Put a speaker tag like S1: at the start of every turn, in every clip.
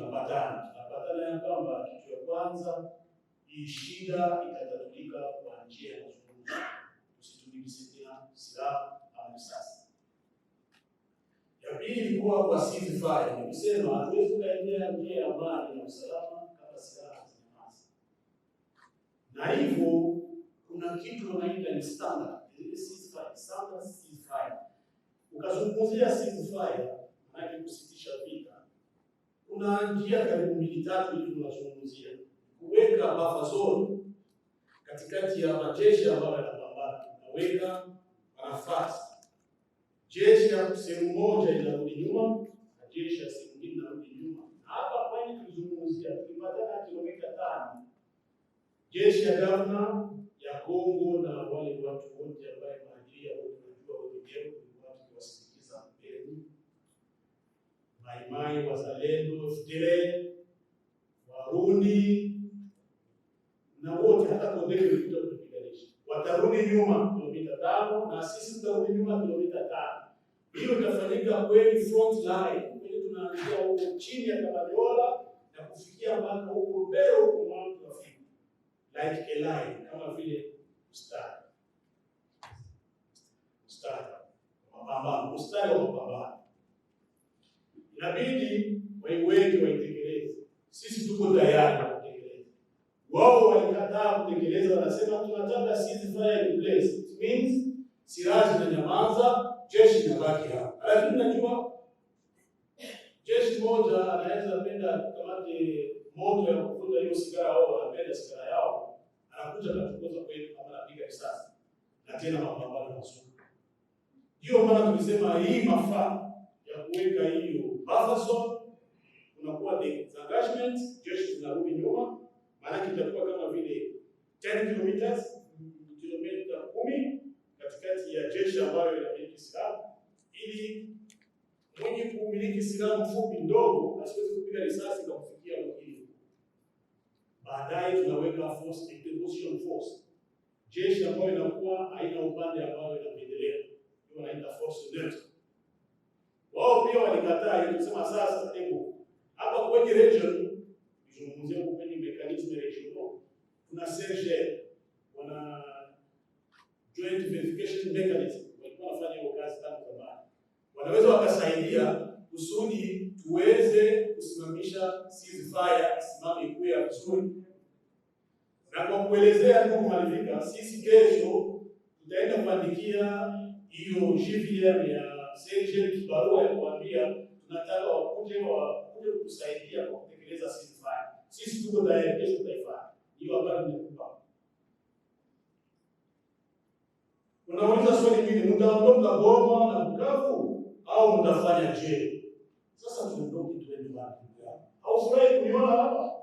S1: tunapatana ya kwamba kitu ya kwanza, hii shida itatatulika kwa njia ya mazungumzo. Tusitumie silaha au risasi. Ya pili ilikuwa kwa ceasefire. Ni kusema hatuwezi kuendelea njia ya amani na usalama kama silaha zinamaza. Na hivyo kuna kitu wanaita ni standard, ceasefire, standard ceasefire. Ukazungumzia ceasefire, maana kusitisha vita, kuna njia karibu 2-3 hivi tunazungumzia. Kuweka buffer zone katikati ya majeshi ambayo yanapambana. Unaweka nafasi. Jeshi ya sehemu moja inarudi nyuma, na jeshi ya sehemu nyingine inarudi nyuma. Hapa kwani tulizungumzia tulipatana kilomita 5. Jeshi ya gavana ya Kongo na wale watu wote ambao maajiria wote wanajua wote wenyewe watu kuwasindikiza mbele. Maimai, wazalendo, FDLR, Warundi na wote hata Kodeko ilikuja kutupiganisha. Watarudi nyuma kilomita 5 na sisi tutarudi nyuma kilomita 5. Hiyo itafanyika kweli front line. Kweli tunaanzia huko chini ya Kamanyola na kufikia mpaka huko mbele huko mwanzo wa Afrika. Like a line, kama vile mstari wa mapambano. Inabidi waiweke waitekeleze. Sisi tuko tayari kutekeleza. Wao walikataa kutekeleza, wanasema tunataka ceasefire in place. It means silaha zinanyamaza, jeshi linabaki hapa. Lakini najua jeshi moja anaweza penda kamati moto ya kuvuta hiyo sigara au anapenda sigara yao, anakuja kutukoza kwetu kama anapiga risasi na tena mapambano mazuri. Ndio maana tulisema hii mafaa ya kuweka hiyo buffer zone, unakuwa the engagement, jeshi zinarudi nyuma, maana kitakuwa kama vile 10 kilomita 10 katikati ya jeshi ambayo inamiliki silaha, ili mwenye kumiliki silaha mfupi ndogo asiweze kupiga risasi na kufikia mwingine. Baadaye tunaweka force interposition force, jeshi ambayo inakuwa haina upande ambao inapendelea, hiyo wanaita force neutral. Wao pia walikataa hiyo, kusema sasa hebu hapa kwenye region izungumzia kwenye mechanism regional, kuna CGL, wana joint verification mechanism, walikuwa wanafanya hiyo kazi tangu zamani. Wanaweza wakasaidia kusudi tuweze kusimamisha ceasefire isimame kwa vizuri. Na kwa kuelezea ndugu Malivika, sisi kesho tutaenda kuandikia hiyo GVM ya CGL kibarua ya kuambia tunataka wakuje kusaidia kwa kutekeleza ceasefire. Sisi tuko tayari, kesho tutaifanya. Hiyo habari nimekupa. Unauliza swali hili, mtaondoka Goma na Bukavu au mtafanya je? Sasa tuondoke tuende wapi? Au furahi kuniona hapa?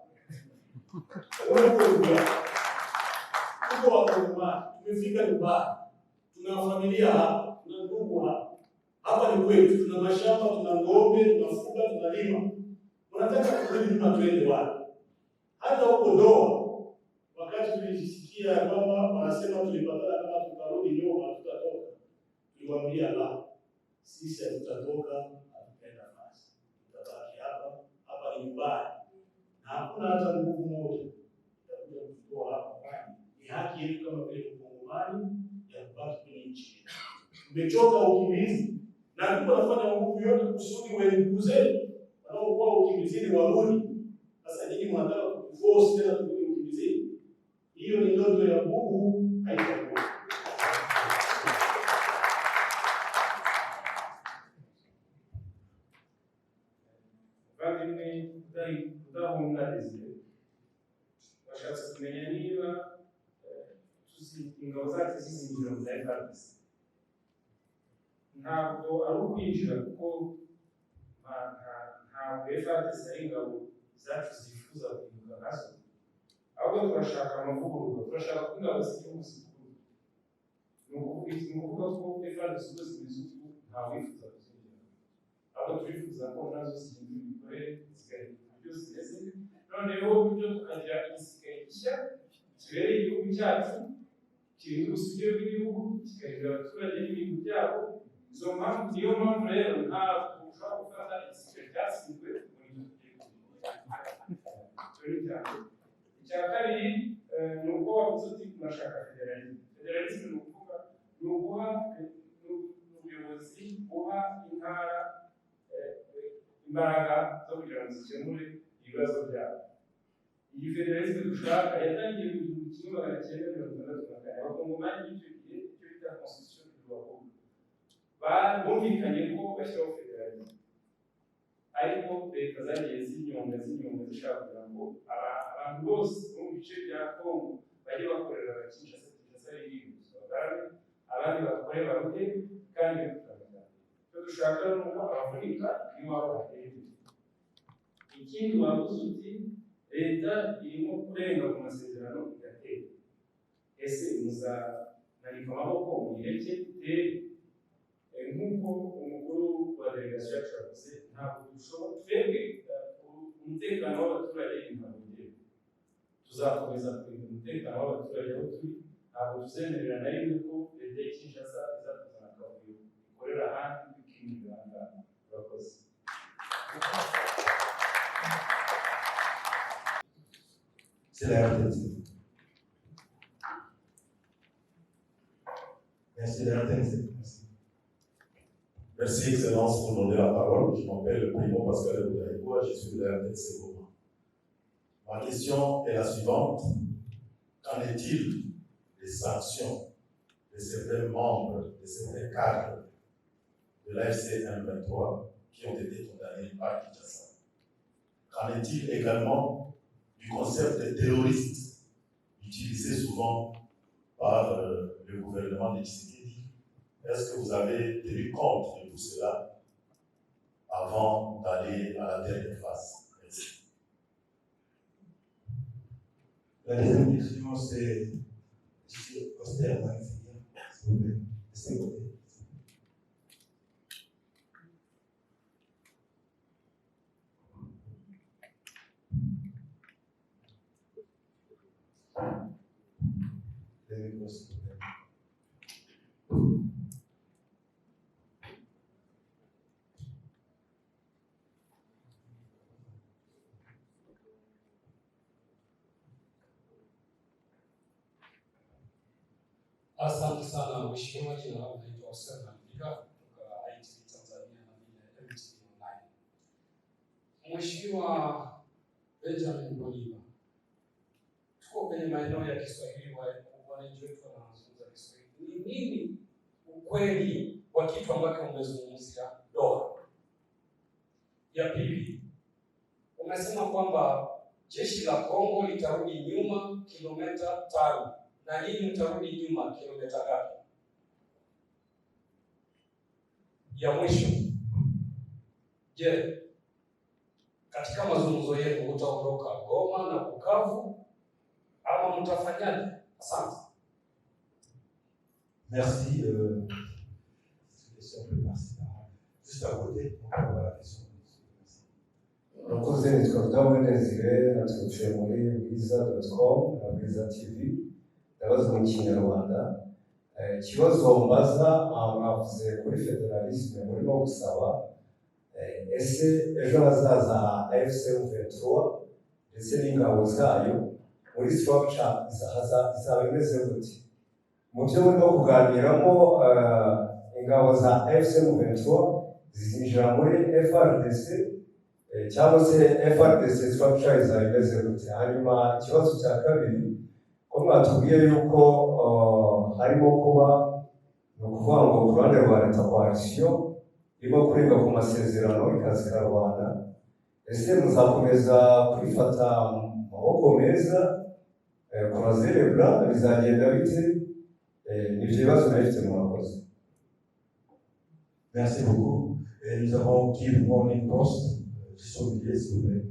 S1: Tuko Wakongomani, tumefika nyumbani. Tuna familia hapa, tuna ndugu hapa. Hapa ni kwetu, tuna mashamba, tuna ng'ombe, tunafuga, tunalima. Unataka kurudi nyuma tuende wapi? Hata huko Doha, wakati tulisikia kwamba wanasema tulipatana kama tutarudi nyuma tutatoka, tuliwaambia la, sisi hatutatoka, hatutaenda fasi, tutabaki hapa. Hapa ni nyumbani na hakuna hata nguvu moja itakuja kutoa hapa. Ni haki yetu kama vile Mkongomani ya kubaki kwenye nchi. Tumechoka ukimbizi na tuko nafanya nguvu yote kusudi wenye ndugu zetu wanaokuwa ukimbizini warudi. Sasa nyinyi mnataka kuforce tena turudi ukimbizini. Hiyo ni ndoto ya Mungu, haitakuwa.
S2: Bali kudahungarize bashatse kumenya niba ingabo zacu zizinjira mu FARDC. Ntabwo ari ukwinjira kuko ntabwo FARDC ari ingabo zacu zifuza guhinduka nazo, ahubwo turashaka amavugururwa, turashaka ko ingabo z'igihugu zikuru. Ni ukuvuga ko FARDC ubwo z'igihugu ntawifuza kuzinjira, ahubwo turifuza ko nazo zihindura imikorere zigahinduka ibyo zimeze, noneho bityo tukagira igisirikare gishya kibereye igihugu cyacu, kirinda ubusugire bw'igihugu, kigahindura abaturage n'ibintu byabo. Niyo mpamvu rero ntabwo ushobora gufata igisirikare cyatsinzwe muri icyo gihugu. mbere. Icya kabiri ni uko wavuze uti tunashaka federalisme. Federalisme ni ukuvuga ni uguha ubuyobozi buha intara imbaraga zo kugira ngo zikemure ibibazo byabo. Iyi federalisme dushaka yatangiye mu 1964 abakongomani y'icyo gihe icyo bita constitution du Rwanda bumvikanye ko bashyiraho federalisme, ariko leta zagiye zinyonga zishaka kugira ngo abantu bose mu bice bya Kongo bajye bakorera Kinshasa abandi bakore baruhe kandi bakagana. Icyo dushaka ni uko Afurika iwabo bateye. Ikindi wavuze uti leta irimo kurenga ku masezerano igatera. Ese muzanarika amaboko muyireke itere? Nk'uko umukuru wa delegasiyo yacu yavuze, ntabwo dushobora twebwe umutekano w'abaturage ntabwo tuzakomeza kurinda umutekano w'abaturage aho turi. Ntabwo tuzemerera na rimwe ko leta ya Kinshasa izatuzana akavuyo ikorera ahandi bikimurira ahandi. Murakoze.
S3: C'est la RTT. Merci de l'intérêt.
S4: Merci, Excellence, pour donner la parole. Je m'appelle Primo Pascal Ebudaïkoua, je suis de la RTC Goma. Ma question est la suivante. Qu'en est-il des sanctions de certains membres, de certains cadres de l'AFC M23 qui ont été condamnés par Kinshasa? Qu'en est-il également du concept de terroriste utilisé souvent par le gouvernement de Tshisekedi? Est-ce que vous avez tenu compte de tout cela avant d'aller à la dernière phase? Merci.
S3: La deuxième question, c'est Austère Magnifique. S'il vous plaît, laissez voter.
S5: Asante sana mheshimiwa, jina langu naitwa Hussein Maliga kutoka ITV Tanzania na vile MTV Online. Mheshimiwa Benjamin Mpolima, tuko kwenye maeneo ya Kiswahili, wananchi wetu wanazungumza Kiswahili. Ni nini ukweli wa kitu ambacho umezungumzia Doha? Ya pili, umesema kwamba jeshi la Kongo litarudi nyuma kilomita 5. Na nini mtarudi nyuma kilomita ngapi? Ya mwisho, je, katika mazungumzo yenu utaondoka Goma na Bukavu ama mtafanyaje? Asante.
S3: Merci. Juste à côté, on peut avoir la question.
S6: Murakoze, nitwa Rudahigwa Desire, natuye muri bwiza.com na Bwiza TV. Ndabaza mu Kinyarwanda. Ikibazo mbaza, mwavuze kuri federalisme murimo gusaba, ese ejo hazaza AFC M23 ndetse n'ingabo zayo muri structure izaba imeze gute? Mu byo murimo kuganiramo, ingabo za AFC M23 zizinjira muri FRDC cyangwa se FRDC structure izaba imeze gute? Hanyuma ikibazo cya kabiri, ko mwatubwiye yuko harimo kuba ni ukuvuga ngo ku ruhande rwa leta coalition irimo kurenga ku masezerano ikazi karwana, ese muzakomeza kwifata mu maboko meza croiser blanc, bizagenda bite? Nibyo bibazo nabifite. Murakoze.
S3: Merci beaucoup. Et nous avons Kim Morning Post, s'il vous plaît.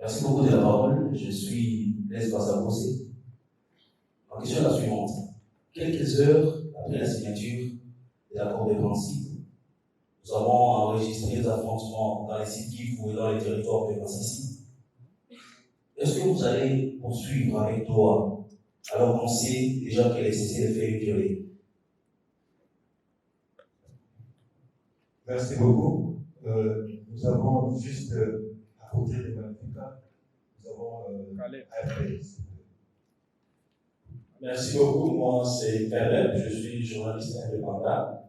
S7: Merci beaucoup de la parole. Je suis Blaise Bassabossé. Ma question est la suivante. Quelques heures après la signature de l'accord de principe, nous avons enregistré affrontements dans les sites Kivu et dans les territoires de Massissi. Est-ce que vous allez poursuivre avec toi alors qu'on sait déjà qu'elle est cessée de faire violer?
S3: Merci beaucoup. Nous avons juste à côté de Magnifica, nous avons après.
S4: Merci beaucoup. Moi, c'est Caleb, je suis journaliste indépendant.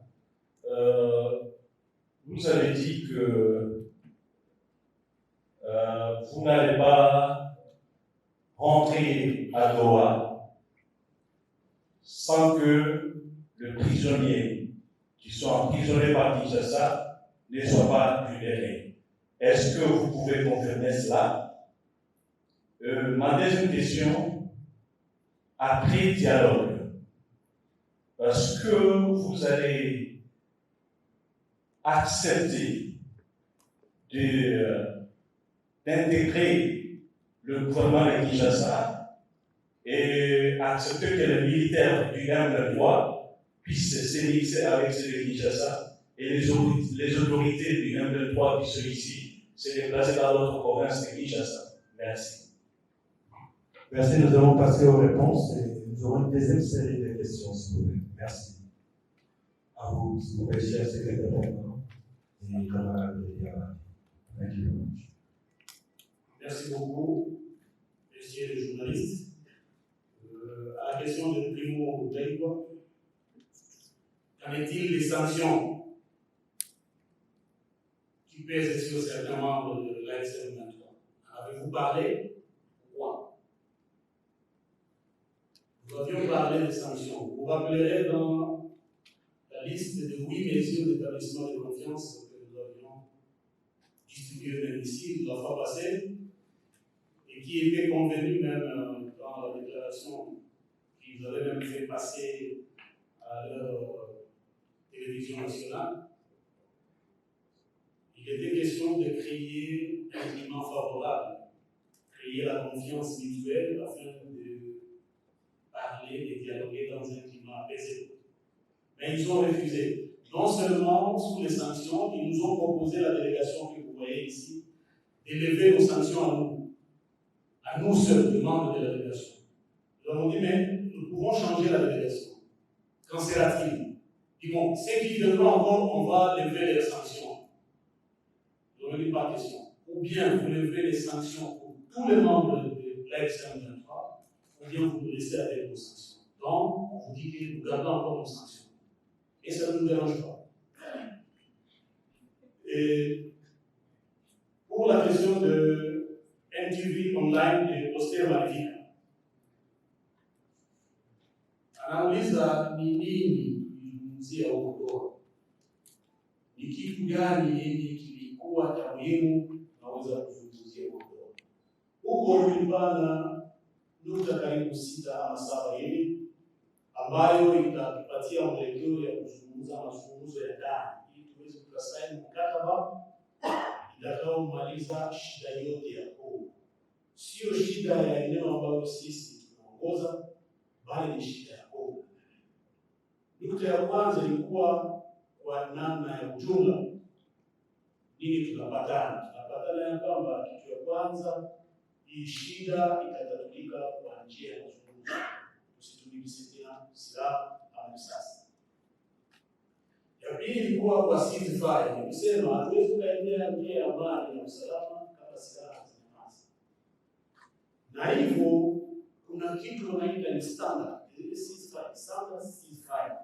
S4: Vous avez dit que vous n'allez pas rentrer à Doha sans que le prisonnier qui sont emprisonnés par Kinshasa ne soit pas libéré. Est-ce que vous pouvez confirmer cela? Ma deuxième question, après dialogue, est-ce que vous allez accepter d'intégrer le gouvernement de Kinshasa et accepter que les militaires du M23 puissent se mixer avec ceux de Kinshasa et les autorités du M23 qui sont ici se déplacer dans d'autres provinces de Kinshasa? Merci.
S3: Merci, nous allons passer aux réponses et nous aurons une deuxième série de questions, s'il vous plaît. Merci. À vous, s'il vous plaît, cher secrétaire permanent et camarades de Yara. Thank you very much.
S1: Merci beaucoup, messieurs les journalistes. À la question de Primo Daïba, qu'en est-il des sanctions qui pèsent sur certains membres de l'ASM23? Avez-vous parlé? Pourquoi? Nous avions parlé des sanctions. Vous vous rappellerez dans la liste de 8 mesures d'établissement de confiance que nous avions distribuées même ici la fois passée, et qui était convenues même dans la déclaration qu'ils avaient même fait passer à leur télévision nationale. Il était question de créer un climat favorable, créer la confiance mutuelle afin de parler et dialoguer dans un climat apaisé. Mais ils ont refusé, non seulement sous les sanctions, ils nous ont proposé, la délégation que vous voyez ici, d'élever nos sanctions à nous seuls, les membres de la délégation. Nous avons dit, mais nous pouvons changer la délégation. Qu'en sera-t-il? Ils vont, ceux qui viendront encore, on va lever les sanctions. Nous n'avons pas de question. Ou bien vous levez les sanctions pour tous les membres de l'AXM23, ou bien vous nous laissez avec vos sanctions. Donc, on vous dit que nous gardons encore nos sanctions. Et ça ne nous dérange pas. Et pour la question de MTV Online et Austère Magnifica, anauliza ni nini ilizungumzia huko Doha, ni kitu gani yenye kilikuwa cha muhimu naweza kuzungumzia huko Doha. Huko kulikuwa na nukta karibu 6 ama 7 hivi ambayo itatupatia mwelekeo ya kuzungumza mazungumzo ya ndani ili tuweze kusaini mkataba itakaomaliza shida yote ya Kongo. Sio shida ya eneo ambayo sisi tunaongoza, bali ni shida ya Kongo. Nukta ya kwanza ilikuwa kwa namna ya ujumla, nini tunapatana? Tunapatana ya kwamba kitu ya kwanza, hii shida itatatulika kwa njia ya mazungumzo. Tusitumie tena silaha au risasi. Ya pili ilikuwa kwa ceasefire, ni kusema hatuwezi kuendelea njia ya amani na usalama kama silaha zinamaza. Na hivyo kuna kitu wanaita ni standard, ceasefire, standard ceasefire.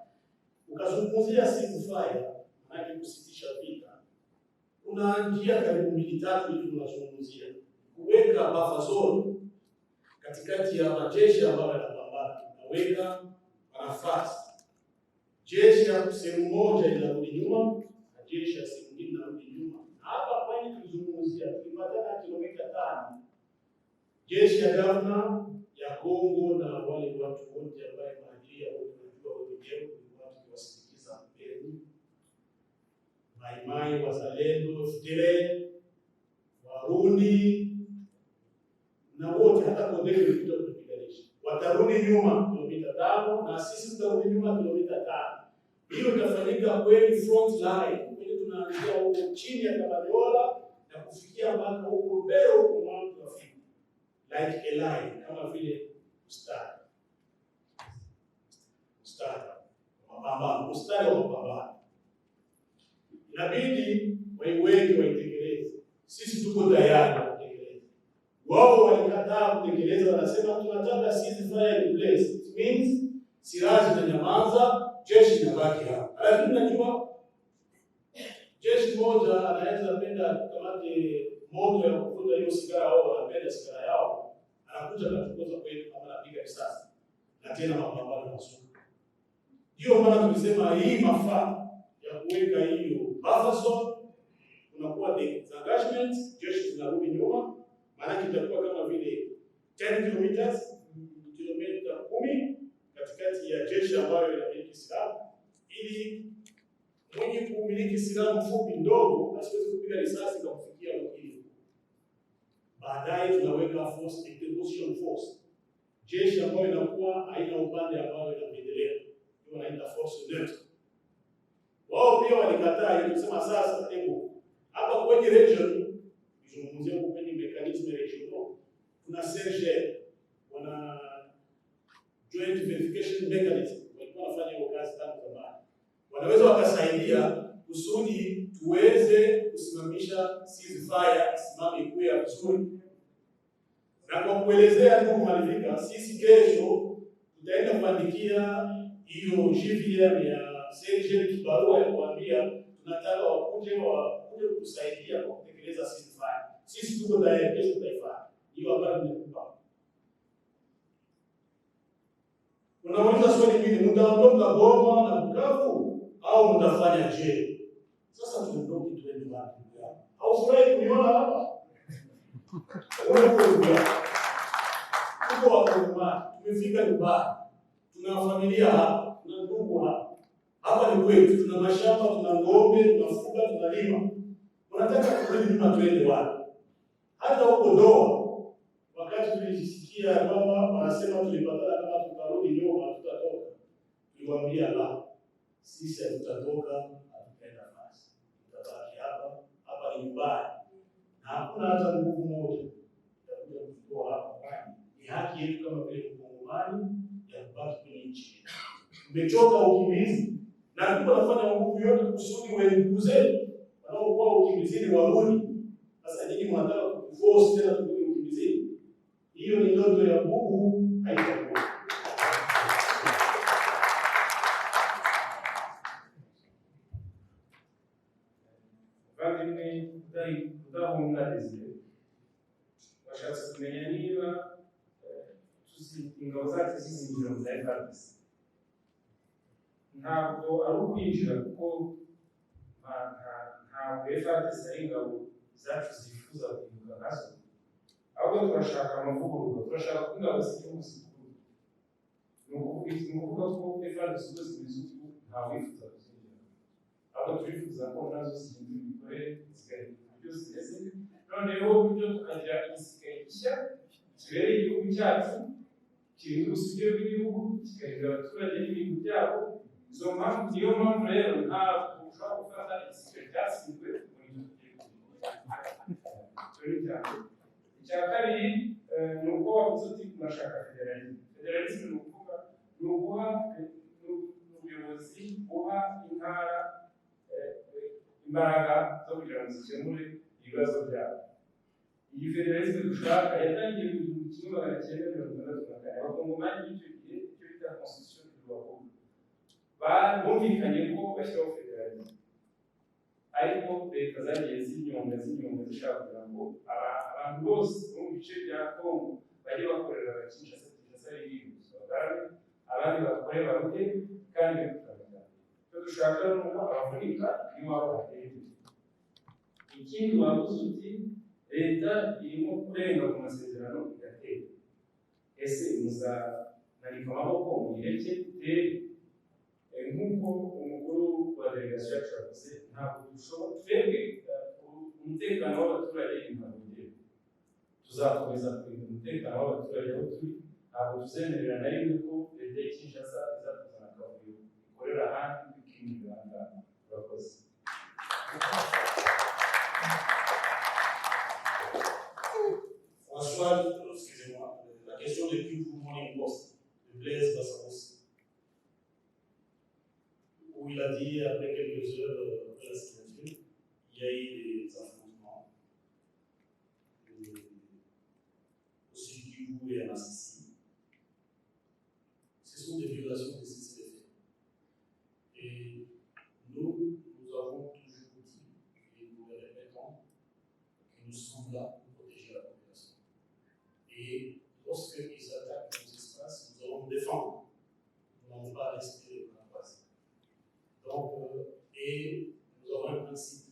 S1: Ukazungumzia ceasefire, maana kusitisha vita. Kuna njia karibu 2-3 hivi tunazungumzia. Kuweka buffer zone katikati ya majeshi ambayo yanapambana. Unaweka nafasi. Jeshi ya sehemu moja inarudi nyuma, na jeshi ya sehemu nyingine inarudi nyuma. Hapa kwani tulizungumzia tulipatana kilomita 5. Jeshi ya gavana ya Kongo na wale watu wote ambao maajiria wote wanajua wenyewe watu kiwasindikiza mbele. Maimai, wazalendo, FDLR, Warundi na wote hata Kodeko ilikuja kutupiganisha. Watarudi nyuma kilomita 5 na sisi tutarudi nyuma kilomita 5. Hiyo itafanyika kweli front line, kwenye tunaanzia huko chini ya Kamanyola na kufikia mpaka huko mbele huko mwanzo tunafika. Like a line, kama vile mstari. Mapambano, mstari wa mapambano. Inabidi wengi waitekeleze. Sisi tuko tayari kutekeleza. Wao walikataa kutekeleza, wanasema tunataka ceasefire in place. It means silaha zinanyamaza, jeshi linabaki hapa. Lakini najua jeshi moja anaweza penda kamati moto ya kuvuta hiyo sigara, au anapenda sigara yao, anakuja na kutoza kwetu kama anapiga risasi na tena mapambano mazuri. Ndio maana tulisema hii mafaa ya kuweka hiyo buffer zone, unakuwa disengagement, jeshi zinarudi nyuma, maana kitakuwa kama vile 10 kilometers, kilomita 10 katikati ya jeshi ambayo inamiliki silaha, ili mwenye kumiliki silaha mfupi ndogo asiweze kupiga risasi na kufikia mwingine. Baadaye tunaweka force interposition force, jeshi ambayo inakuwa haina upande ambao inapendelea, hiyo wanaita force neutre. Wao pia walikataa hiyo, kusema sasa hebu hapa kwenye region, nizungumzia kwenye mechanism regional, kuna CERGL, wana joint verification mechanism, walikuwa wanafanya hiyo kazi tangu zamani. Wanaweza wakasaidia kusudi tuweze kusimamisha ceasefire, isimame ikuwe ya vizuri. Na kwa kuelezea ndugu Malivika, sisi kesho tutaenda kuandikia hiyo GVM ya CERGL kibarua ya kuambia tunataka wakuje kusaidia kwa kutekeleza ceasefire. Sisi tuko tayari, kesho tutaifanya. Hiyo habari nimekupa. Unauliza swali hili, mtaondoka Goma na Bukavu au mtafanya je? Sasa tuondoke tuende wapi? Haufurahi kuniona hapa? Tuko Wakongomani, tumefika nyumbani, tuna familia hapa, tuna ndugu hapa. Hapa ni kwetu, tuna mashamba, tuna ng'ombe, tunafuga, tunalima. Unataka kurudi nyuma tuende wapi? Hata huko Doha, wakati tulijisikia kwamba wanasema tulipatana kama tutarudi nyuma tutatoka, tuliwaambia la, sisi hatutatoka, hatutaenda basi, tutabaki hapa. Hapa ni nyumbani na hakuna hata nguvu moja itakuja kutoa hapa. Ni haki yetu kama vile Mkongomani ya kubaki kwenye nchi. Tumechoka ukimbizi na tuko nafanya nguvu yote kusudi wengu zetu wanaokuwa ukimbizini warudi. Sasa nyinyi mnataka kuforce tena turudi ukimbizini? Hiyo ni ndoto ya Mungu, haitakuwa.
S2: Bavimwe udahungarize bashatse kumenya niba ingabo zacu zizinjira mu za FARDC. Ntabwo ari ukwinjira kuko ntabwo FARDC ari ingabo zacu zifuza guhinduka nazo, ahubwo turashaka amavugururwa, turashaka ko ingabo z'igihugu zikuru. Ni ukuvuga ko FARDC ubwo z'igihugu ntawe wifuza kuzinjira, ahubwo turifuza ko nazo zihindura imikorere zigahindura uburyo zimeze, noneho uburyo tukagira igisigaye gishya kibereye igihugu cyacu, kirinda ubusugire bw'igihugu, kigahindura abaturage n'ibintu byabo. Niyo mpamvu rero ntabwo ushobora gufata igisigaye cyasizwe mu gihugu cy'igihugu. Icya kabiri ni uko wavuze uti tunashaka federalisme. Federalisme ni ukuvuga ni uguha ubuyobozi, guha intara imbaraga zo kugira ngo zikemure ibibazo byabo. Iyi federalisme dushaka yatangiye mu 1964, abakongomani b'icyo gihe icyo bita constitution du Rwanda bumvikanye ko bashyiraho federalisme, ariko leta zagiye zinyonga zishaka kugira ngo abantu bose bo mu bice bya Kongo bajye bakorera Kinshasa y'ibintu, abandi bakore baruhe kandi bakabikora. Icyo dushaka ni uko Afurika iwabo bateye. Ikindi wavuze uti leta irimo kurenga ku masezerano igatera. Ese muzanarika amaboko muyireke itere? Nk'uko umukuru wa delegasiyo yacu yavuze, ntabwo dushobora twebwe umutekano w'abaturage ntabwo tuzakomeza kurinda umutekano w'abaturage aho turi. Ntabwo tuzemerera na rimwe ko leta ya Kinshasa izatuzana akavuyo ikorera ahandi bikimurira aha ngaha. Murakoze.
S1: François, excusez-moi, la question de qui vous Morning Post, de Blaise Bassaros, où il a dit, après quelques heures après la signature, il y a eu des affrontements au Sud-Kivu et à Massissi. Ce sont des violations de cessez-le-feu. Et nous avons toujours dit, et nous le répétons, que nous sommes là pour protéger la population. Et lorsqu'ils attaquent nos espaces, nous allons nous défendre. Nous n'allons pas rester les bras croisés. Donc, et nous avons un principe.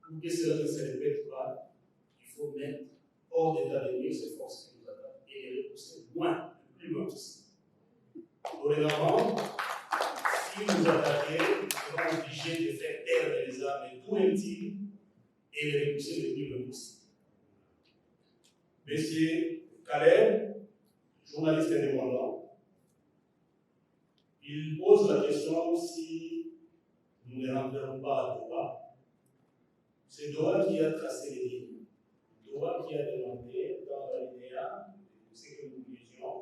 S1: Pour que cela ne se répète pas, il faut mettre hors d'état de nuire ces forces qui nous attaquent et les repousser loin, le plus loin possible. Dorénavant, si vous attaquez, nous serons obligés de faire taire les armes et tout intime et les repousser le plus loin possible. Monsieur Caleb, journaliste indépendant, il pose la question si nous ne rentrerons pas à Doha. C'est Doha qui a tracé les lignes. Doha qui a demandé dans l'alinéa de ce que nous disions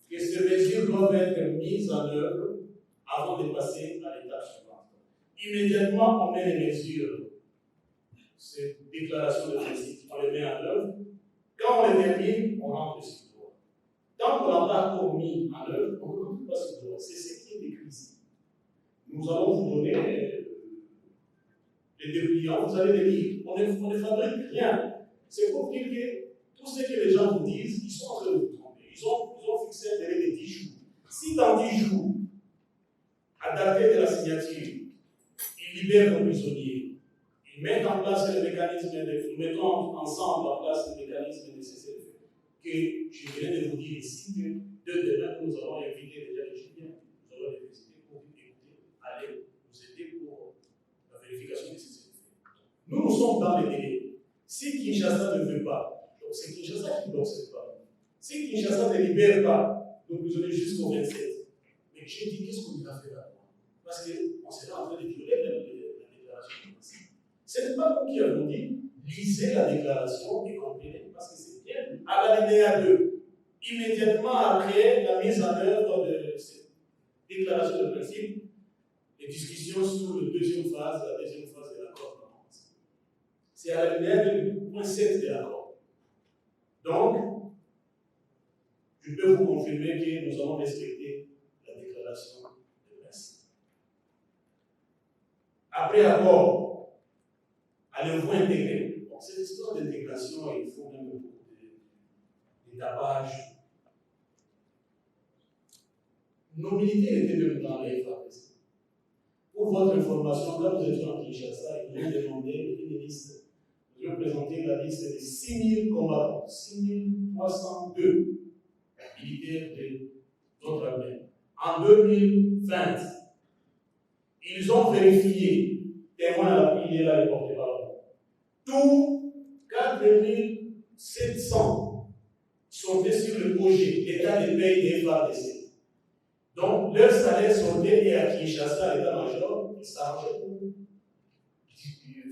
S1: que ces mesures doivent être mises en œuvre avant de passer à l'étape suivante. Immédiatement, on met les mesures, ces déclarations de principe, on les met en œuvre. Quand on les termine, on rentre sur le droit. Tant qu'on n'a pas encore mis en œuvre, on ne rentre pas sur le droit. C'est ce qui est décrit ici. Nous allons vous donner les dépliants, vous allez les lire. On ne fabrique rien. C'est pour dire que tout ce que les gens vous disent, ils sont en train de vous tromper. Ils ont fixé un délai de 10 jours. Si dans 10 jours, à dater de la signature, ils libèrent nos prisonniers, ils mettent en place le mécanisme, nous mettons ensemble en place le mécanisme nécessaire que je viens de vous dire ici, que de demain, nous allons inviter déjà les Chiliens, nous allons les visiter pour écouter, aller nous aider pour la vérification de ces effets. Nous sommes dans les délais. Si Kinshasa ne veut pas, donc c'est Kinshasa qui bloque cette part. Si Kinshasa ne libère pas nos prisonniers jusqu'au 27, mais j'ai dit qu'est-ce qu'on a fait là? Parce qu'on s'est en train de violer la déclaration de principe. Ce n'est pas nous qui avons dit, lisez la déclaration et comprenez, parce que c'est bien. À l'alinéa 2, immédiatement après la mise en œuvre de cette déclaration de principe, les discussions sur la deuxième phase de l'accord commencent. C'est à l'alinéa 2.7 de l'accord. Donc, je peux vous confirmer que nous allons respecter la déclaration de principe. Après accord, allez-vous intégrer? Bon, cette histoire d'intégration, il faut même beaucoup de tapage. Nos militaires étaient même dans les FARDC. Pour votre information, quand nous étions à Kinshasa, ils nous ont demandé une liste. Nous avons présenté la liste des 6000 combattants, 6302 militaires de notre armée. En 2020, ils ont vérifié, témoin à l'appui, il est là, il est porté par là. Tous 4700 sortaient sur le projet, l'état de paye des FARDC. Donc, leur salaire sortait et à Kinshasa, l'état-major, ils s'arrangeaient pour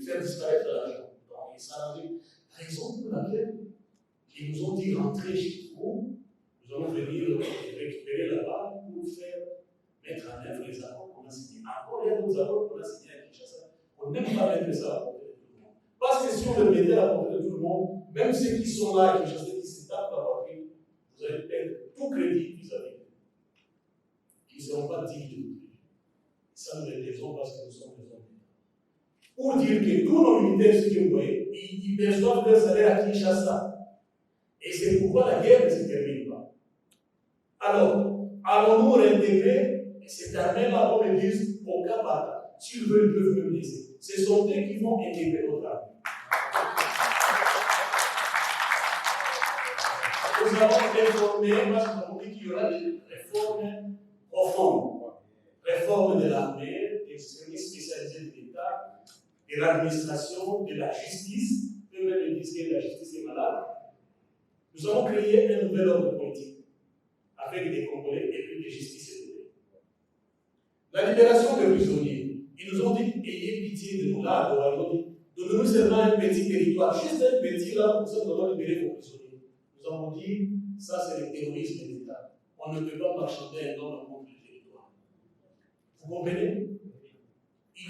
S1: faire disparaître l'argent. Donc, ils s'arrangeaient. Raison pour laquelle ils nous ont dit rentrer chez vous, nous allons venir récupérer là-bas pour faire mettre en œuvre les accords qu'on a signés. Encore, il y a d'autres accords qu'on a signés à Kinshasa. On n'aime pas mettre ça à la portée de tout le monde. Parce que si on le mettait à la portée de tout le monde, même ceux qui sont là à Kinshasa, qui se tapent la poitrine, vous allez perdre tout crédit vis-à-vis d'eux. Ils ne seront pas dignes de nous. Ça, nous les disons parce que nous sommes des hommes d'État. Pour dire que tous nos militaires, ce que vous voyez, ils perçoivent leur salaire à Kinshasa. Et c'est pourquoi la guerre ne se termine pas. Alors, allons-nous réintégrer cette armée-là, comme ils disent, au cas par cas. S'ils veulent, ils peuvent me laisser. Ce sont eux qui vont intégrer notre armée. Nous avons réformé, parce que nous avons dit qu'il y aura des réformes profondes. Réforme de l'armée, des services spécialisés de l'État, de l'administration, de la justice. Eux-mêmes disent que la justice est malade. Nous avons créé un nouvel ordre politique avec des Congolais et puis de justice et de paix. La libération des prisonniers. Ils nous ont dit ayez pitié dit de nous là, à Doha, ils ont dit, donnez-nous seulement un petit territoire, juste un petit là, pour ça nous allons libérer vos prisonniers. Nous avons dit, ça c'est le terrorisme des États. On ne peut pas marchander un homme contre le territoire. Vous comprenez?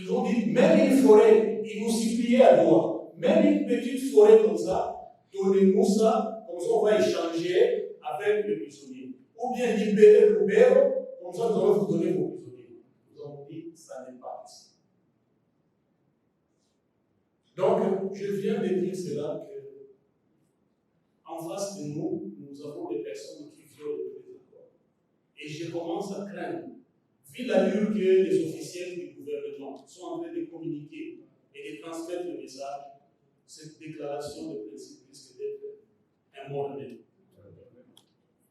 S1: Ils ont dit, même une forêt, ils nous suppliaient à Doha, même une petite forêt comme ça, donnez-nous ça, comme ça on va échanger avec les prisonniers. Ou bien libérer le Loubero, comme ça nous allons vous donner vos prisonniers. Nous avons dit, ça n'est pas possible. Donc, je viens de dire cela que, en face de nous, nous avons des personnes qui violent les accords. Et je commence à craindre, vu l'allure que les officiels du gouvernement sont en train de communiquer et de transmettre le message, cette déclaration de principe risque d'être un mot remède.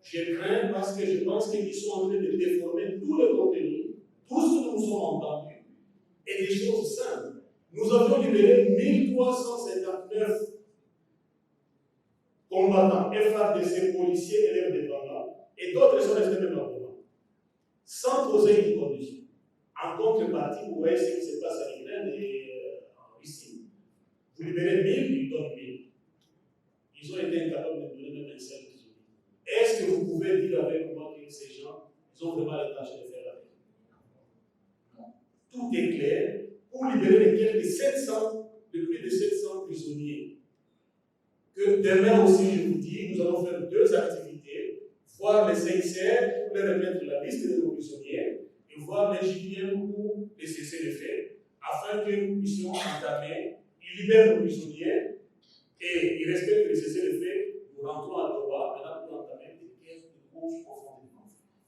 S1: Je crains parce que je pense qu'ils sont en train de déformer tout le contenu, tout ce que nous sommes entendus, et des choses simples. Nous avions libéré 1359 combattants, FARDC, policiers, élèves dépendants, et d'autres sont restés même en Doha, sans poser une condition. En contrepartie, vous voyez ce qui se passe à l'Ukraine et en Russie. Vous libérez 1000, ils donnent 1000. Ils ont été incapables de donner même un seul prisonnier. Est-ce que vous pouvez dire avec moi que ces gens, ils ont vraiment l'intention de faire la paix? Tout est clair. Pour libérer les quelques 700, de plus de 700 prisonniers. Que demain aussi, je vous dis, nous allons faire 2 activités. Voir les CICR pour leur remettre la liste de nos prisonniers et voir les JPM pour les cesser les faits, afin que nous puissions entamer, ils libèrent nos prisonniers et ils respectent les cesser les faits. Nous rentrons à Doha, maintenant pour entamer des caisses de cause profondément.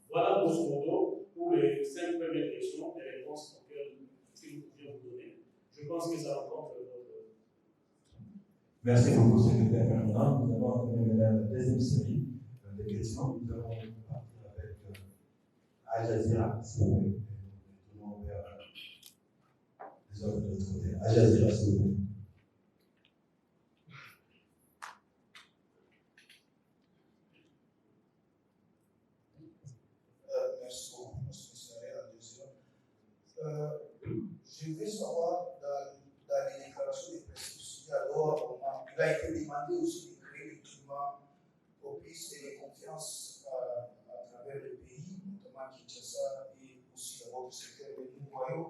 S1: Voilà, grosso modo, pour les 5 premières questions, les réponses auxquelles nous pouvions vous donner. Je pense que ça rencontre votre.
S3: Merci beaucoup, secrétaire permanent. Nous allons entamé la deuxième série de questions. Nous allons partir avec Al Jazeera, s'il vous plaît. Nous allons vers les autres de l'autre côté. Al Jazeera, s'il vous plaît.
S8: Merci beaucoup, M. Al Jazeera. Je veux savoir, dans les déclarations de principes soumises à Doha, il a été demandé aussi de créer le climat propice et de confiance à travers le pays, notamment Kinshasa et aussi dans votre secteur. Mais nous voyons,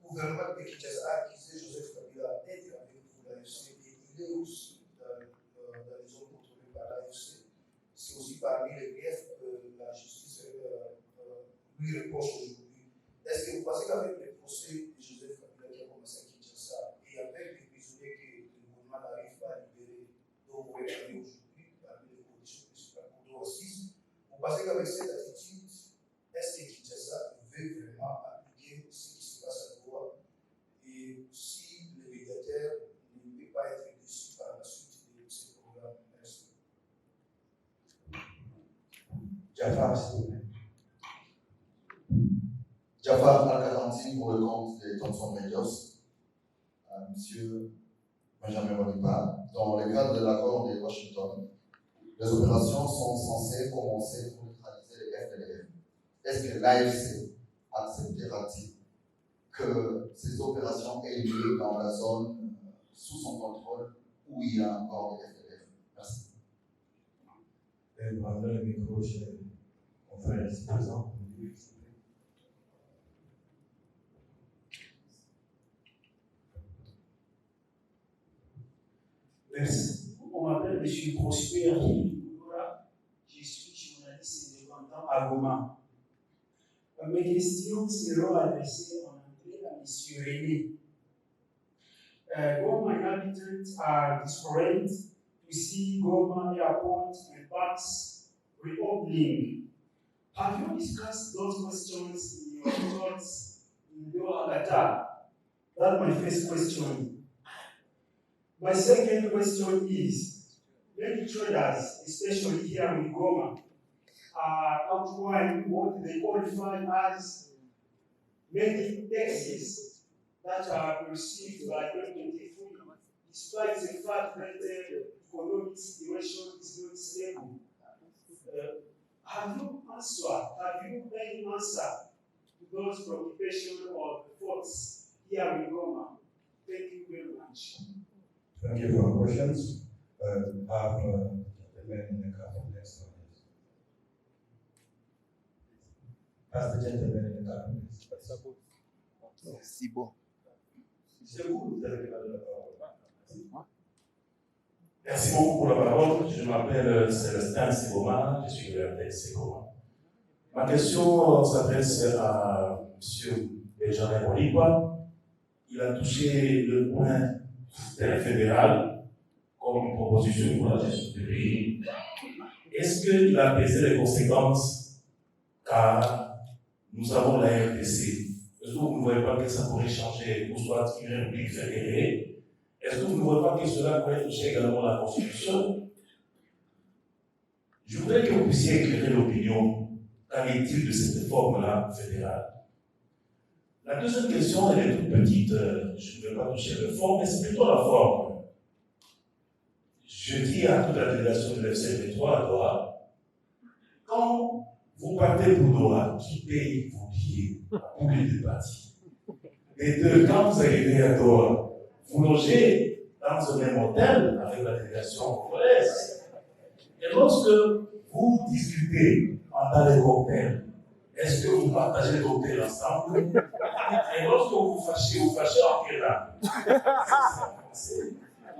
S8: le gouvernement de Kinshasa a accusé Joseph Kabila d'être avec vous, l'AFC, et il est aussi dans les zones contrôlées par l'AFC. C'est aussi parmi les griefs que la justice lui reproche aujourd'hui. Est-ce que vous pensez qu'avec le procès de Joseph Kabila qui a commencé à Kinshasa et avec les prisonniers que le gouvernement n'arrive pas à libérer, dont vous réclamez aujourd'hui, parmi les conditions que sur la Cour de 6, vous pensez qu'avec cette attitude, est-ce que Kinshasa veut vraiment appliquer ce qui se passe à Doha et si le médiateur ne peut pas être déçu par la suite de ce programme? Merci.
S3: Jafar, s'il vous plaît.
S9: Jafar Al-Garanti pour le compte des Thomson Medios. Monsieur Benjamin Bonipa, dans le cadre de l'accord de Washington, les opérations sont censées commencer pour neutraliser les FDLR. Est-ce que l'AFC acceptera-t-il que ces opérations aient lieu dans la zone sous son contrôle où il y a encore des FDLR? Merci.
S3: Nous allons le micro chez mon frère ici présent.
S10: Merci. On m'appelle M. Prosper Hinoura. Je suis journaliste indépendant à Goma. Mes questions seront adressées en anglais à M. René. Goma inhabitants are discouraged to see Goma airport and parks reopening. Have you discussed those questions in your thoughts in your Qatar? That's my first question. My second question is, many traders, especially here in Goma, are outlining what they qualify as many taxes that are received by 2023, despite the fact that the economic situation is not stable. Have you any answer to those preoccupations or thoughts here in Goma? Thank you very much.
S3: Thank you for your questions. Have gentlemen in the couple next one. Ask the gentleman in the couple next.
S9: C'est bon.
S3: C'est vous, vous avez parlé de la parole.
S4: Merci beaucoup pour la parole. Je m'appelle Célestin Segoma, je suis le RDS Segoma. Ma question s'adresse à M. Benjamin Molipa. Il a touché le point fédéral comme une proposition pour la gestion du pays. Est-ce qu'il a pesé les conséquences car nous avons la RDC? Est-ce que vous ne voyez pas que ça pourrait changer ou soit une république fédérée? Est-ce que vous ne voyez pas que cela pourrait toucher également la Constitution? Je voudrais que vous puissiez éclairer l'opinion. Qu'en est-il de cette réforme-là fédérale? La deuxième question, elle est toute petite. Je ne vais pas toucher la forme, mais c'est plutôt la forme. Je dis à toute la délégation de l'FC23 à Doha, quand vous partez pour Doha, qui paye vos billets pour les deux parties? Et deux, quand vous arrivez à Doha, vous logez dans un même hôtel avec la délégation congolaise. Et lorsque vous discutez pendant les cocktails, est-ce que vous partagez les cocktails ensemble? Et lorsque vous fâchez en quelle langue?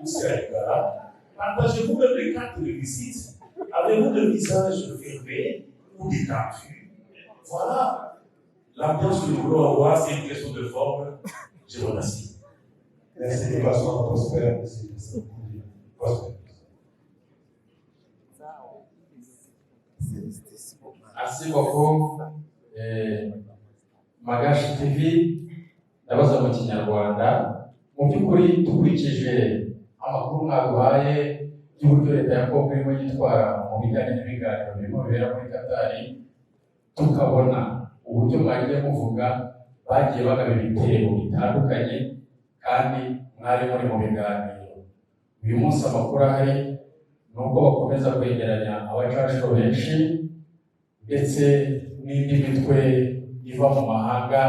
S4: C'est là. Partagez-vous même les cartes de visite? Avez-vous le visage fermé ou détendu? Voilà. L'ambiance que nous voulons avoir, c'est une question de forme. Je vous remercie.
S3: Merci de façon prospère. Prospère.
S11: Merci beaucoup. Magashi TV ndabaza mu kinyarwanda. Mu by'ukuri dukurikije amakuru mwaduhaye y'uburyo leta ya Kongo irimo yitwara mu bijyanye n'ibiganiro birimo bibera muri Katari, tukabona uburyo mwagiye muvuga bagiye bagaba ibitero bitandukanye kandi mwari muri mu biganiro. Uyu munsi amakuru ahari ni uko bakomeza kwegeranya abacashuro benshi ndetse n'indi mitwe iva mu mahanga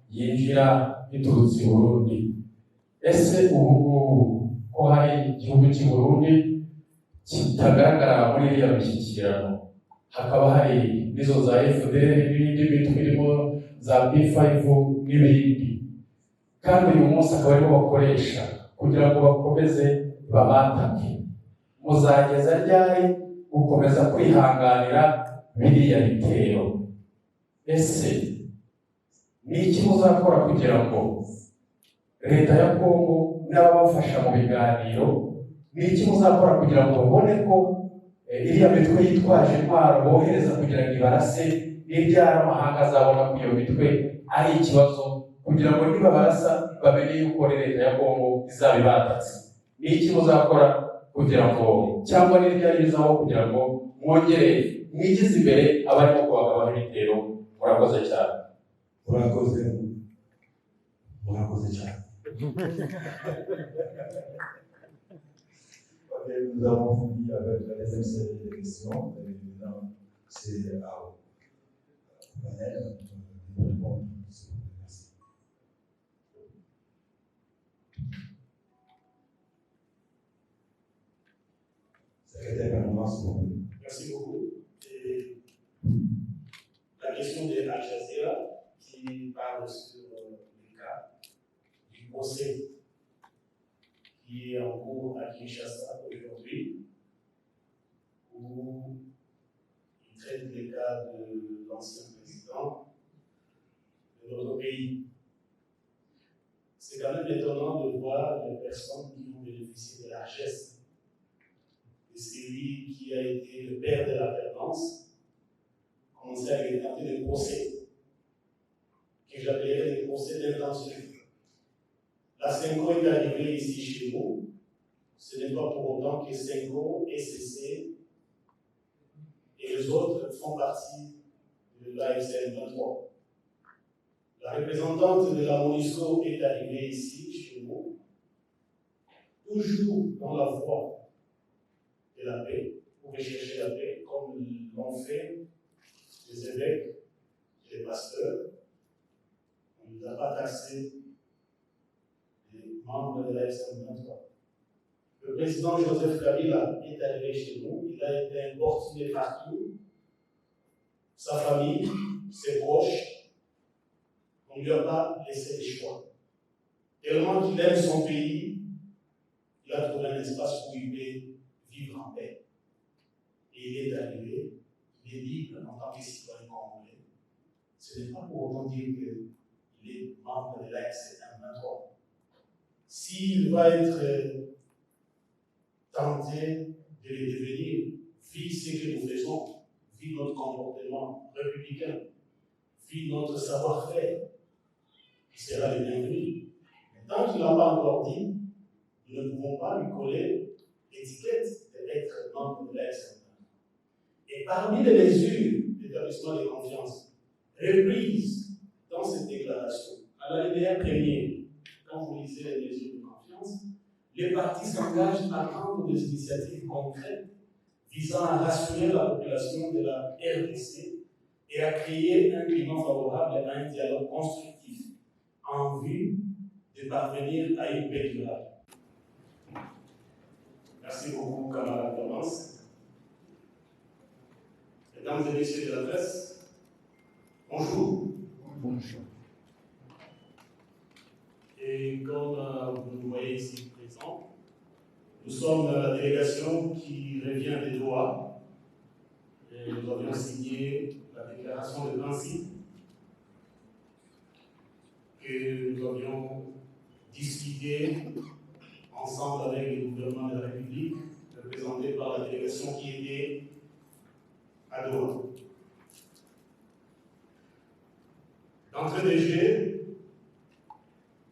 S11: yinjira biturutse i Burundi. Ese ubu ko hari igihugu cy'i Burundi kitagaragara muri iriya mishyikirano, hakaba hari n'izo za FDL n'indi mitwe irimo za P5 n'ibindi, kandi uyu munsi akaba aribo bakoresha kugira ngo bakomeze babatake, muzageza ryari gukomeza kwihanganira biriya bitero? Ese ni iki muzakora kugira ngo leta ya Kongo n'ababafasha mu biganiro, ni iki muzakora kugira ngo babone ko iriya mitwe yitwaje intwaro bohereza kugira ngo ibarase n'ibyara amahanga azabona ko iyo mitwe ari ikibazo, kugira ngo niba barasa bamenye yuko leta ya Kongo izaba ibatatse? Ni iki muzakora kugira ngo, cyangwa n'ibyari bizaho kugira ngo mwongere mwigize imbere abarimo kubagabaho ibitero? Murakoze cyane.
S3: Murakoze cyane. Nous avons fini avec la deuxième série de questions. Et maintenant, c'est à panel de répondre. Merci. Secrétaire permanent, s'il vous plaît.
S1: Merci beaucoup. Et la question de Al Jazeera qui parle sur le cas du procès qui est en cours à Kinshasa aujourd'hui, où il traite les cas de l'ancien président de notre pays. C'est quand même étonnant de voir les personnes qui ont bénéficié de la largesses. Et celui qui a été le père de l'alternance commencer à regarder les procès, que j'appellerais les procès d'intention. La Senko est arrivée ici chez nous. Ce n'est pas pour autant que Senko est cessé et les autres font partie de l'AFCN 23. La représentante de la MONUSCO est arrivée ici chez nous, toujours dans la voie de la paix, pour rechercher la paix, comme l'ont fait les évêques et les pasteurs. On ne nous a pas taxé de membre de la SM23. Le président Joseph Kabila est arrivé chez nous, il a été importuné partout, sa famille, ses proches, on ne lui a pas laissé le choix. Tellement qu'il aime son pays, il a trouvé un espace où il peut vivre en paix. Et il est arrivé, il est libre en tant que citoyen congolais. Ce n'est pas pour autant dire qu'il est membre de la SM23. S'il va être tenté de le devenir, vu ce que nous faisons, vu notre comportement républicain, vu notre savoir-faire, il sera le bienvenu. Mais tant qu'il n'a pas encore dit, nous ne pouvons pas lui coller l'étiquette d'être membre de la SM23. Et parmi les mesures d'établissement de confiance reprises dans cette déclaration, à l'alinéa premier, quand vous lisez les mesures de confiance, les partis s'engagent à prendre des initiatives concrètes visant à rassurer la population de la RDC et à créer un climat favorable à un dialogue constructif en vue de parvenir à une paix durable. Merci beaucoup, camarade Clémence. Mesdames et messieurs de la presse, bonjour.
S11: Bonjour.
S1: Et comme vous nous voyez ici présents, nous sommes la délégation qui revient des Doha. Et nous avions signé la déclaration de principe que nous avions discuté ensemble avec le gouvernement de la République, représenté par la délégation qui était à Doha. D'entrée de jeu,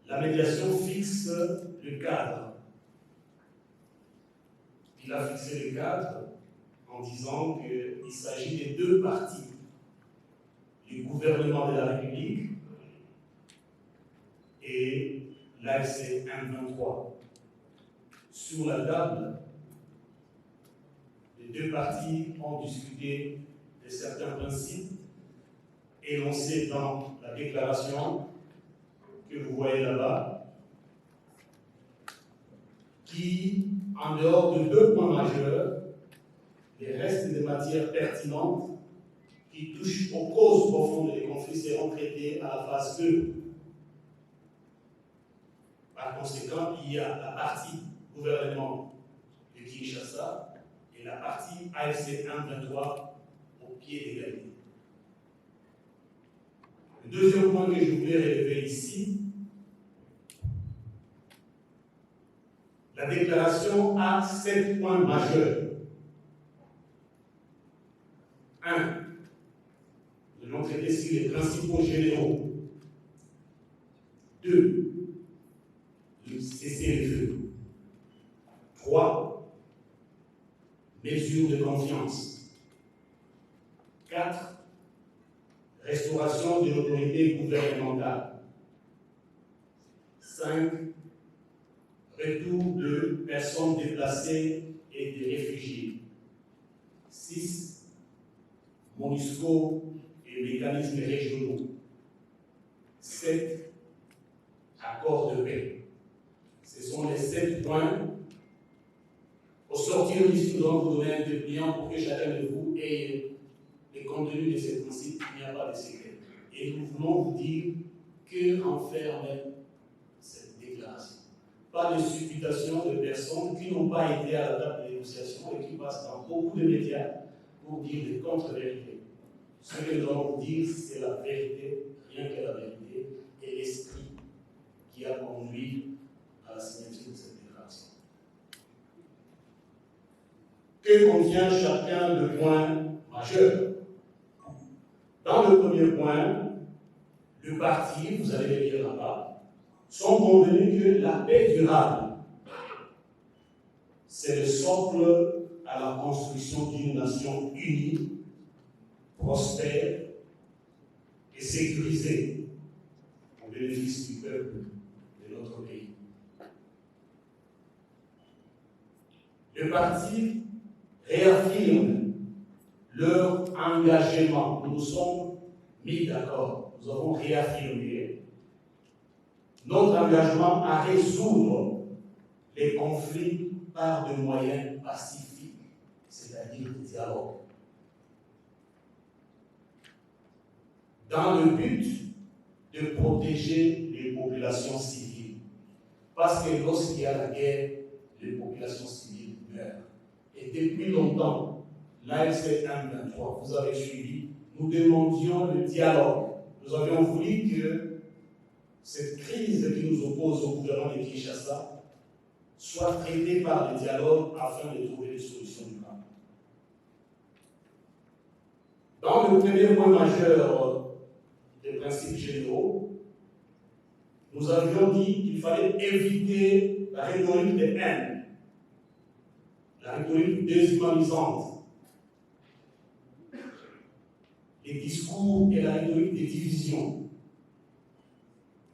S1: la médiation fixe le cadre. Il a fixé le cadre en disant qu'il s'agit des deux parties, le gouvernement de la République et l'AFC M23. Sur la table, les deux parties ont discuté de certains principes énoncés dans la déclaration que vous voyez là-bas, qui, en dehors de deux points majeurs, les restes des matières pertinentes qui touchent aux causes profondes des conflits seront traités à la phase 2. Par conséquent, il y a la partie gouvernement de Kinshasa et la partie AFC 1-23 au pied d'égalité. Le deuxième point que je voulais relever ici, la déclaration a 7 points majeurs. 1. Nous allons traiter ici les principaux généraux. 2. Le cessez-le-feu. 3. Mesures de confiance. 4. Restauration de l'autorité gouvernementale. 5. Retour de personnes déplacées et de réfugiés. 6. MONUSCO et mécanismes régionaux. 7. Accord de paix. Ce sont les 7 points. Au sortir d'ici, nous allons vous donner un dépliant pour que chacun de vous ait le contenu de ces principes. Il n'y a pas de secret. Et nous voulons vous dire que renferme cette déclaration. Pas de supputation de personnes qui n'ont pas été à la table de négociation et qui passent dans beaucoup de médias pour dire des contre-vérités. Ce que nous allons vous dire, c'est la vérité, rien que la vérité, et l'esprit qui a conduit à la signature de cette déclaration. Que contient chacun de points majeurs? Dans le premier point, le parti, vous allez le lire là-bas, sont convenus que la paix durable, c'est le socle à la construction d'une nation unie, prospère et sécurisée au bénéfice du peuple de notre pays. Le parti réaffirme leur engagement. Nous nous sommes mis d'accord, nous avons réaffirmé notre engagement à résoudre les conflits par des moyens pacifiques, c'est-à-dire le dialogue. Dans le but de protéger les populations civiles. Parce que lorsqu'il y a la guerre, les populations civiles meurent. Et depuis longtemps, l'AFC M23, vous avez suivi, nous demandions le dialogue. Nous avions voulu que cette crise qui nous oppose au gouvernement de Kinshasa soit traitée par le dialogue afin de trouver des solutions durables. Dans le premier point majeur des principes généraux, nous avions dit qu'il fallait éviter la rhétorique de haine, la rhétorique déshumanisante, les discours et la rhétorique de division,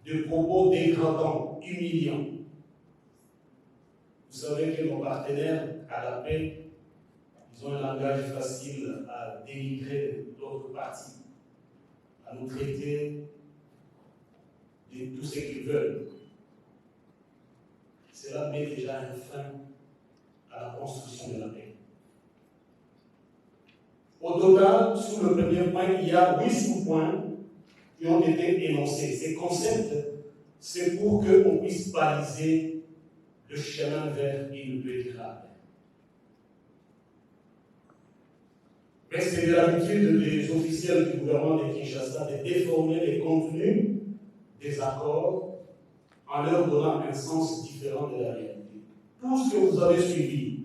S1: de propos dégradants, humiliants. Vous savez que nos partenaires à la paix, ils ont un langage facile à dénigrer d'autres parties, à nous traiter de tout ce qu'ils veulent. Cela met déjà un frein à la construction de la paix. Au total, sous le premier point, il y a 8 sous-points qui ont été énoncés. Ces concepts, c'est pour qu'on puisse baliser le chemin vers une paix durable. Mais c'est de l'habitude des officiels du gouvernement de Kinshasa de déformer les contenus des accords en leur donnant un sens différent de la réalité. Tout ce que vous avez suivi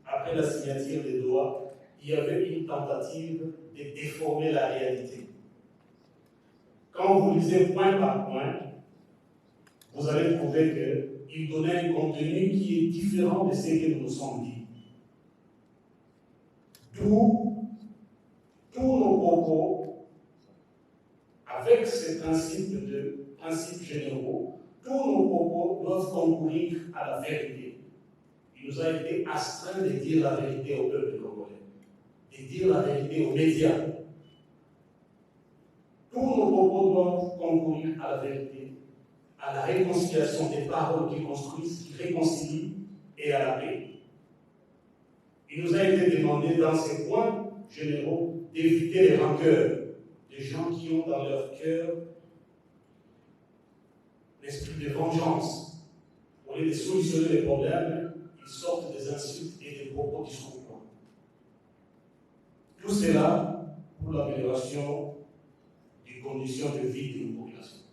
S1: après la signature des Doha, il y avait une tentative de déformer la réalité. Quand vous lisez point par point, vous allez trouver qu'il donnait un contenu qui est différent de ce que nous nous sommes dit. Tous nos propos, avec ces principes généraux, tous nos propos doivent concourir à la vérité. Il nous a été astreint de dire la vérité au peuple congolais, de dire la vérité aux médias. Tous nos propos doivent concourir à la vérité, à la réconciliation des paroles qui construisent, qui réconcilient et à la paix. Il nous a été demandé dans ces points généraux d'éviter les rancœurs, des gens qui ont dans leur cœur l'esprit de vengeance. Au lieu de solutionner les problèmes, ils sortent des insultes et des propos discourtois. Tout cela pour l'amélioration des conditions de vie de nos populations.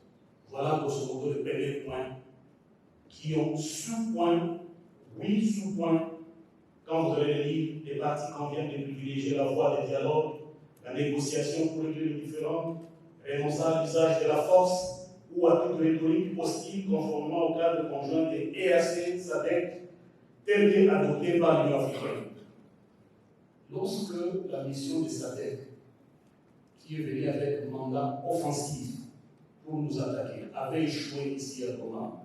S1: Voilà grosso modo les premiers points qui ont sous-points, 8 sous-points. Quand vous allez lire, les partis conviennent de privilégier la voie des dialogues, la négociation pour régler les différends, renoncer à l'usage de la force ou à toute rhétorique hostile conformément au cadre conjoint des EAC, SADC, tel qu'adopté par l'Union africaine. Lorsque la mission des SADC, qui est venue avec un mandat offensif pour nous attaquer, avait échoué ici à Goma,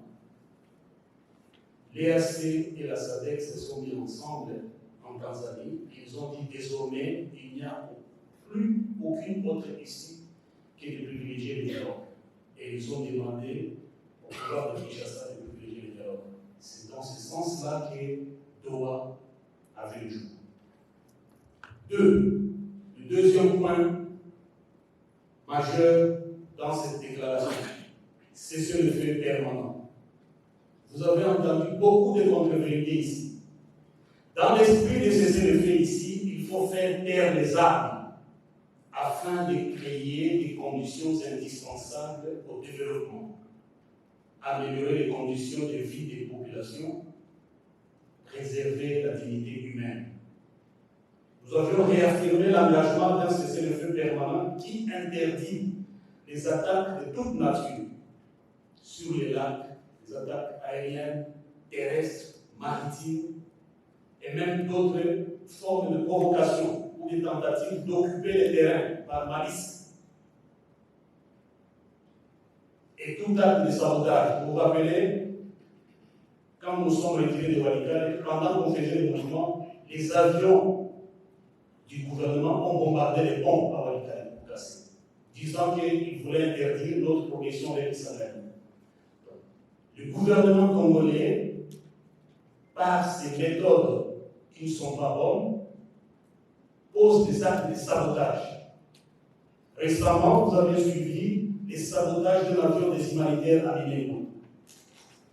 S1: l'EAC et la SADC se sont mis ensemble en Tanzanie. Ils ont dit désormais il n'y a plus aucune autre issue que de privilégier le dialogue. Et ils ont demandé au pouvoir de Kinshasa de privilégier le dialogue. C'est dans ce sens-là que Doha a vu le jour. Le deuxième point majeur dans cette déclaration, c'est le fait permanent. Vous avez entendu beaucoup de contre-vérités ici. Dans l'esprit de cessez-le-feu ici, il faut faire taire les armes afin de créer des conditions indispensables au développement, améliorer les conditions de vie des populations, préserver la dignité humaine. Nous avions réaffirmé l'engagement d'un cessez-le-feu permanent qui interdit les attaques de toute nature sur les lacs, les attaques aériennes, terrestres, maritimes, et même d'autres formes de provocation ou des tentatives d'occuper les terrains par malice. Et tout acte de sabotage. Vous vous rappelez, quand nous sommes retirés de Walikale, pendant qu'on faisait le mouvement, les avions du gouvernement ont bombardé les ponts à Walikale pour casser, disant qu'ils voulaient interdire notre progression vers Israël. Le gouvernement congolais, par ses méthodes qui ne sont pas bonnes, pose des actes de sabotage. Récemment, vous avez suivi les sabotages de l'avion des humanitaires à Miléno.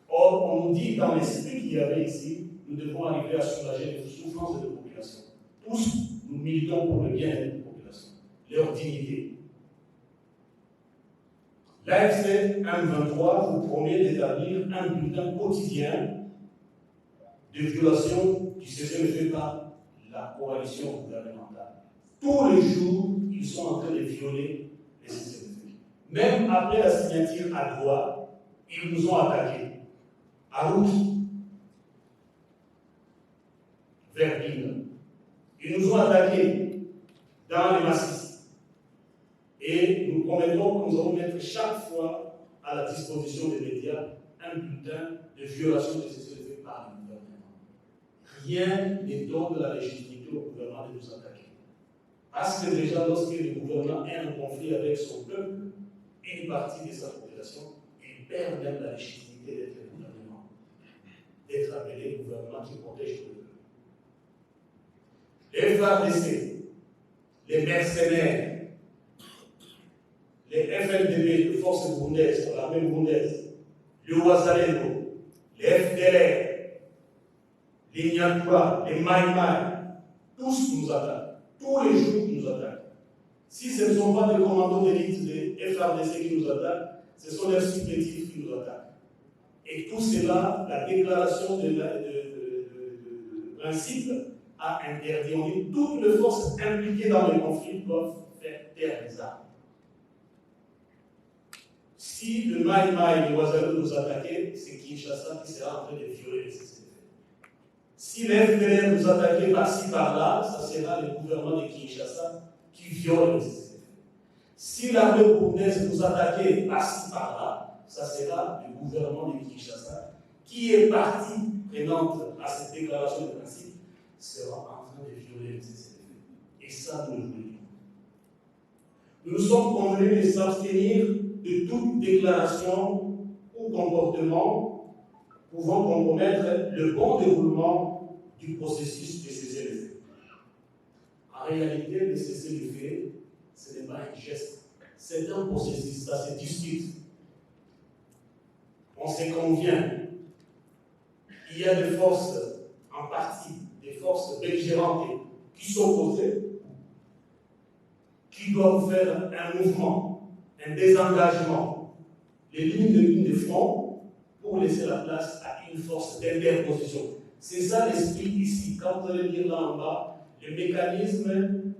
S1: Or, on nous dit dans l'esprit qu'il y avait ici, nous devons arriver à soulager les souffrances de la population. Tous, nous militons pour le bien-être des populations, leur dignité. L'AFC 123 vous promet d'établir un bulletin quotidien de violation du cessez-le-feu par la coalition gouvernementale. Tous les jours, ils sont en train de violer les cessez-le-feu. Même après la signature à droit, ils nous ont attaqués. À Rouki, vers Bine. Ils nous ont attaqués dans les massifs. Et nous promettons que nous allons mettre chaque fois à la disposition des médias un bulletin de violation de cessez-le-feu par le gouvernement. Rien ne donne la légitimité au gouvernement de nous attaquer. Parce que déjà, lorsque le gouvernement a un conflit avec son peuple, une partie de sa population, il perd même la légitimité d'être le gouvernement, d'être appelé le gouvernement qui protège le peuple. Les FARDC, les mercenaires, les FNDB, les forces burundaises, l'armée burundaise, le Ouazalendo, les FDLR, les Nyankura, les Maïmaï, tous nous attaquent. Tous les jours, ils nous attaquent. Si ce ne sont pas des commandos d'élite des FARDC qui nous attaquent, ce sont les supplétifs qui nous attaquent. Et tout cela, la déclaration de principe a interdit. On dit toutes les forces impliquées dans le conflit doivent faire taire les armes. Si le Maïmaï et le Ouazalou nous attaquaient, c'est Kinshasa qui sera en train de violer les cessez-le-feu. Si les FDLR nous attaquaient par-ci, par-là, ça sera le gouvernement de Kinshasa qui viole les cessez-le-feu. Si l'armée burundaise nous attaquait par-ci, par-là, ça sera le gouvernement de Kinshasa qui est partie prenante à cette déclaration de principe, sera en train de violer les cessez-le-feu. Et ça, nous le voulons. Nous sommes convenus de s'abstenir de toute déclaration ou comportement pouvant compromettre le bon déroulement du processus de cessez-le-feu. En réalité, le cessez-le-feu, ce n'est pas un geste, c'est un processus, ça se discute. On se convient. Il y a des forces en partie, des forces belligérantes qui sont opposées, qui doivent faire un mouvement, un désengagement, les lignes de front pour laisser la place à une force d'interposition. C'est ça l'esprit ici. Quand vous allez lire là en bas, le mécanisme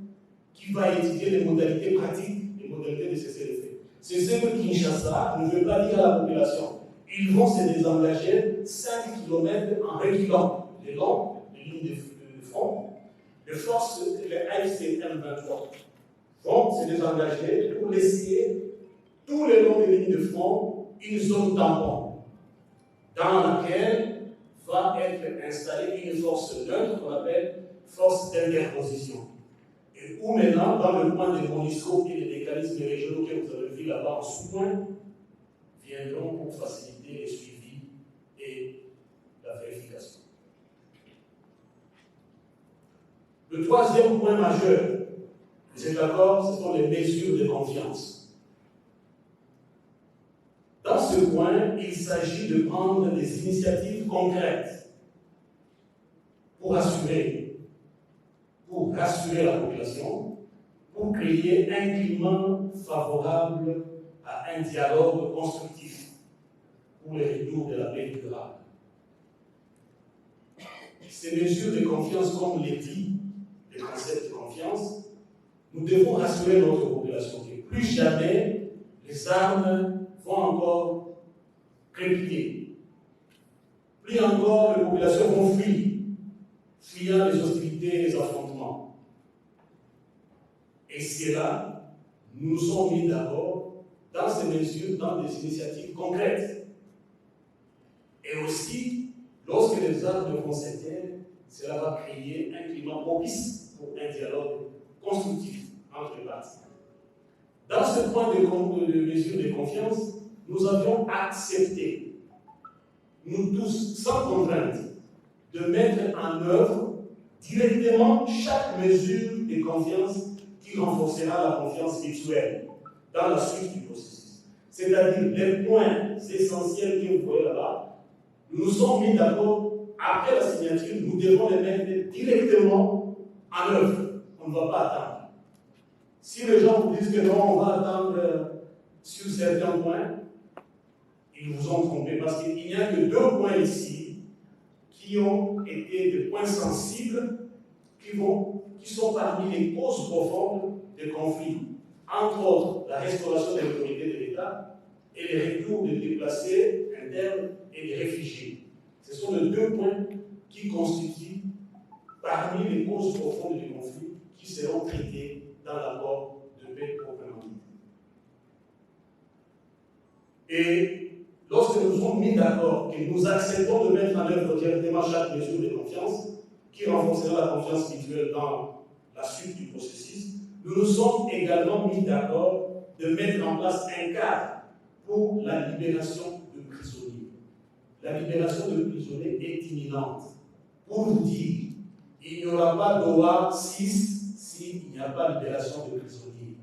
S1: qui va étudier les modalités pratiques, les modalités de cessez-le-feu. C'est ce que Kinshasa ne veut pas dire à la population. Ils vont se désengager 5 km en reculant le long des lignes de front. Les forces, les AFC M23, vont se désengager pour laisser tout le long des lignes de front une zone tampon dans laquelle va être installée une force neutre qu'on appelle force d'interposition. Et où maintenant, dans le point de MONUSCO et les mécanismes régionaux que vous avez vu là-bas en sous-point, viendront pour faciliter le suivi et la vérification. Le troisième point majeur de cet accord, ce sont les mesures de confiance. Dans ce point, il s'agit de prendre des initiatives concrètes pour rassurer la population, pour créer un climat favorable à un dialogue constructif pour le retour de la paix durable. Ces mesures de confiance, comme l'est dit, le concept de confiance, nous devons rassurer notre population que plus jamais les armes vont encore crépiter. Plus encore les populations vont fuyant les hostilités et les affrontements. Et c'est là, nous nous sommes mis d'abord dans ces mesures, dans des initiatives concrètes. Et aussi, lorsque les armes vont s'éteindre, cela va créer un climat propice pour un dialogue constructif entre les parties. Dans ce point de mesure de confiance, nous avions accepté nous tous, sans contrainte, de mettre en œuvre directement chaque mesure de confiance qui renforcera la confiance mutuelle dans la suite du processus. C'est-à-dire les points essentiels que vous voyez là-bas, nous nous sommes mis d'accord, après la signature, nous devons les mettre directement en œuvre. On ne va pas attendre. Si les gens vous disent que non, on va attendre sur certains points, ils vous ont trompé parce qu'il n'y a que 2 points ici qui ont été des points sensibles qui sont parmi les causes profondes des conflits. Entre autres, la restauration de l'autorité de l'État et les retours des déplacés internes et des réfugiés. Ce sont les 2 points qui constituent parmi les causes profondes du conflit qui seront traités dans l'accord de paix proprement dit. Et lorsque nous sommes mis d'accord que nous acceptons de mettre en œuvre directement chaque mesure de confiance qui renforcera la confiance mutuelle dans la suite du processus, nous nous sommes également mis d'accord de mettre en place un cadre pour la libération de prisonniers. La libération de prisonniers est imminente. Pour vous dire, il n'y aura pas d'OA 6 s'il n'y a pas libération de prisonniers.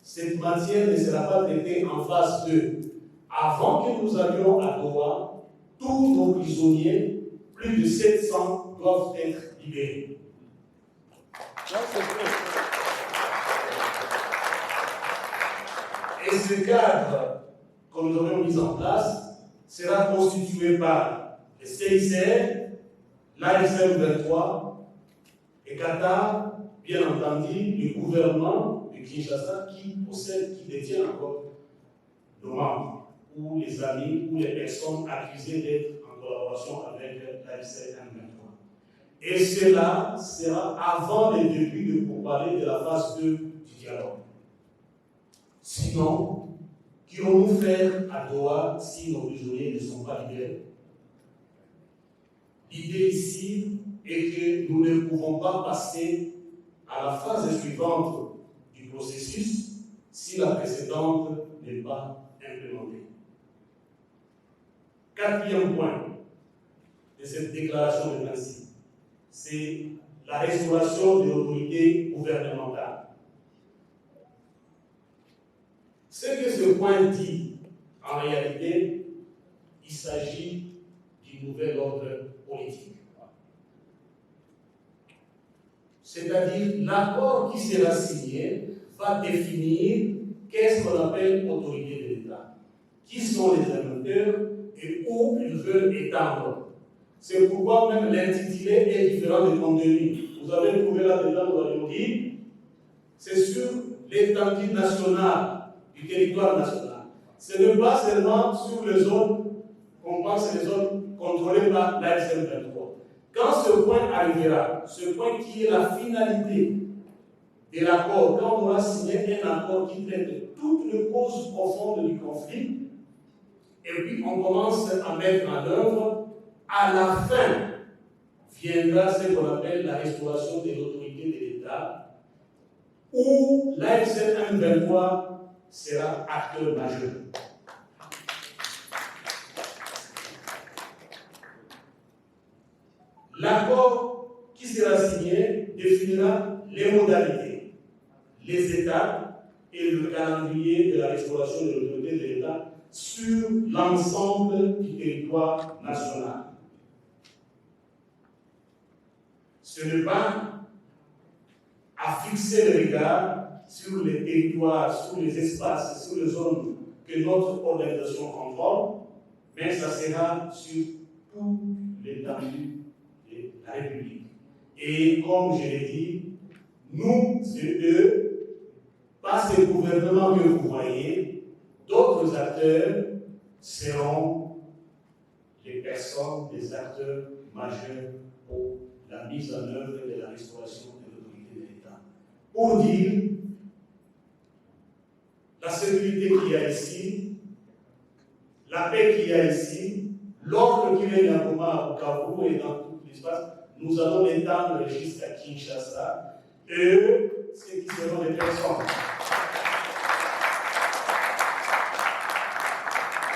S1: Cette matière ne sera pas traitée en phase 2. Avant que nous allions à Doha, tous nos prisonniers, plus de 700, doivent être libérés. Et ce cadre que nous avons mis en place sera constitué par le CICR, l'ASM 23 et Qatar, bien entendu, le gouvernement de Kinshasa qui détient encore nos membres, ou les amis, ou les personnes accusées d'être en collaboration avec l'ASM 23. Et cela sera avant le début de pourparlers de la phase 2 du dialogue. Sinon, qu'allons-nous faire à Doha si nos prisonniers ne sont pas libérés? L'idée ici est que nous ne pouvons pas passer à la phase suivante du processus si la précédente n'est pas implémentée. 4e point de cette déclaration de principe, c'est la restauration de l'autorité gouvernementale. Ce que ce point dit, en réalité, il s'agit du nouvel ordre politique. C'est-à-dire, l'accord qui sera signé va définir qu'est-ce qu'on appelle autorité de l'État, qui sont les animateurs et où ils veulent étendre. C'est pourquoi même l'intitulé est différent du contenu. Vous avez trouvé là-dedans, vous allez nous dire, c'est sur l'étendue nationale du territoire national. Ce n'est pas seulement sur les zones qu'on pense les zones contrôlées par l'ASM 23. Quand ce point arrivera, ce point qui est la finalité de l'accord, quand on aura signé un accord qui traite toutes les causes profondes du conflit, et puis on commence à mettre en œuvre, à la fin viendra ce qu'on appelle la restauration de l'autorité de l'État, où l'ASM 23 sera acteur majeur. L'accord qui sera signé définira les modalités, les étapes et le calendrier de la restauration de l'autorité de l'État sur l'ensemble du territoire national. Ce n'est pas à fixer le regard sur les territoires, sur les espaces, sur les zones que notre organisation contrôle, mais ça sera sur tout l'étendue de la République. Et comme je l'ai dit, nous et eux, pas ce gouvernement que vous voyez, d'autres acteurs seront les personnes, des acteurs majeurs pour la mise en œuvre de la restauration de l'autorité de l'État. Pour dire la sécurité qu'il y a ici, la paix qu'il y a ici, l'ordre qui règne en commun au Cameroun et dans tout l'espace, nous allons l'étendre jusqu'à Kinshasa, et ceux qui seront les personnes.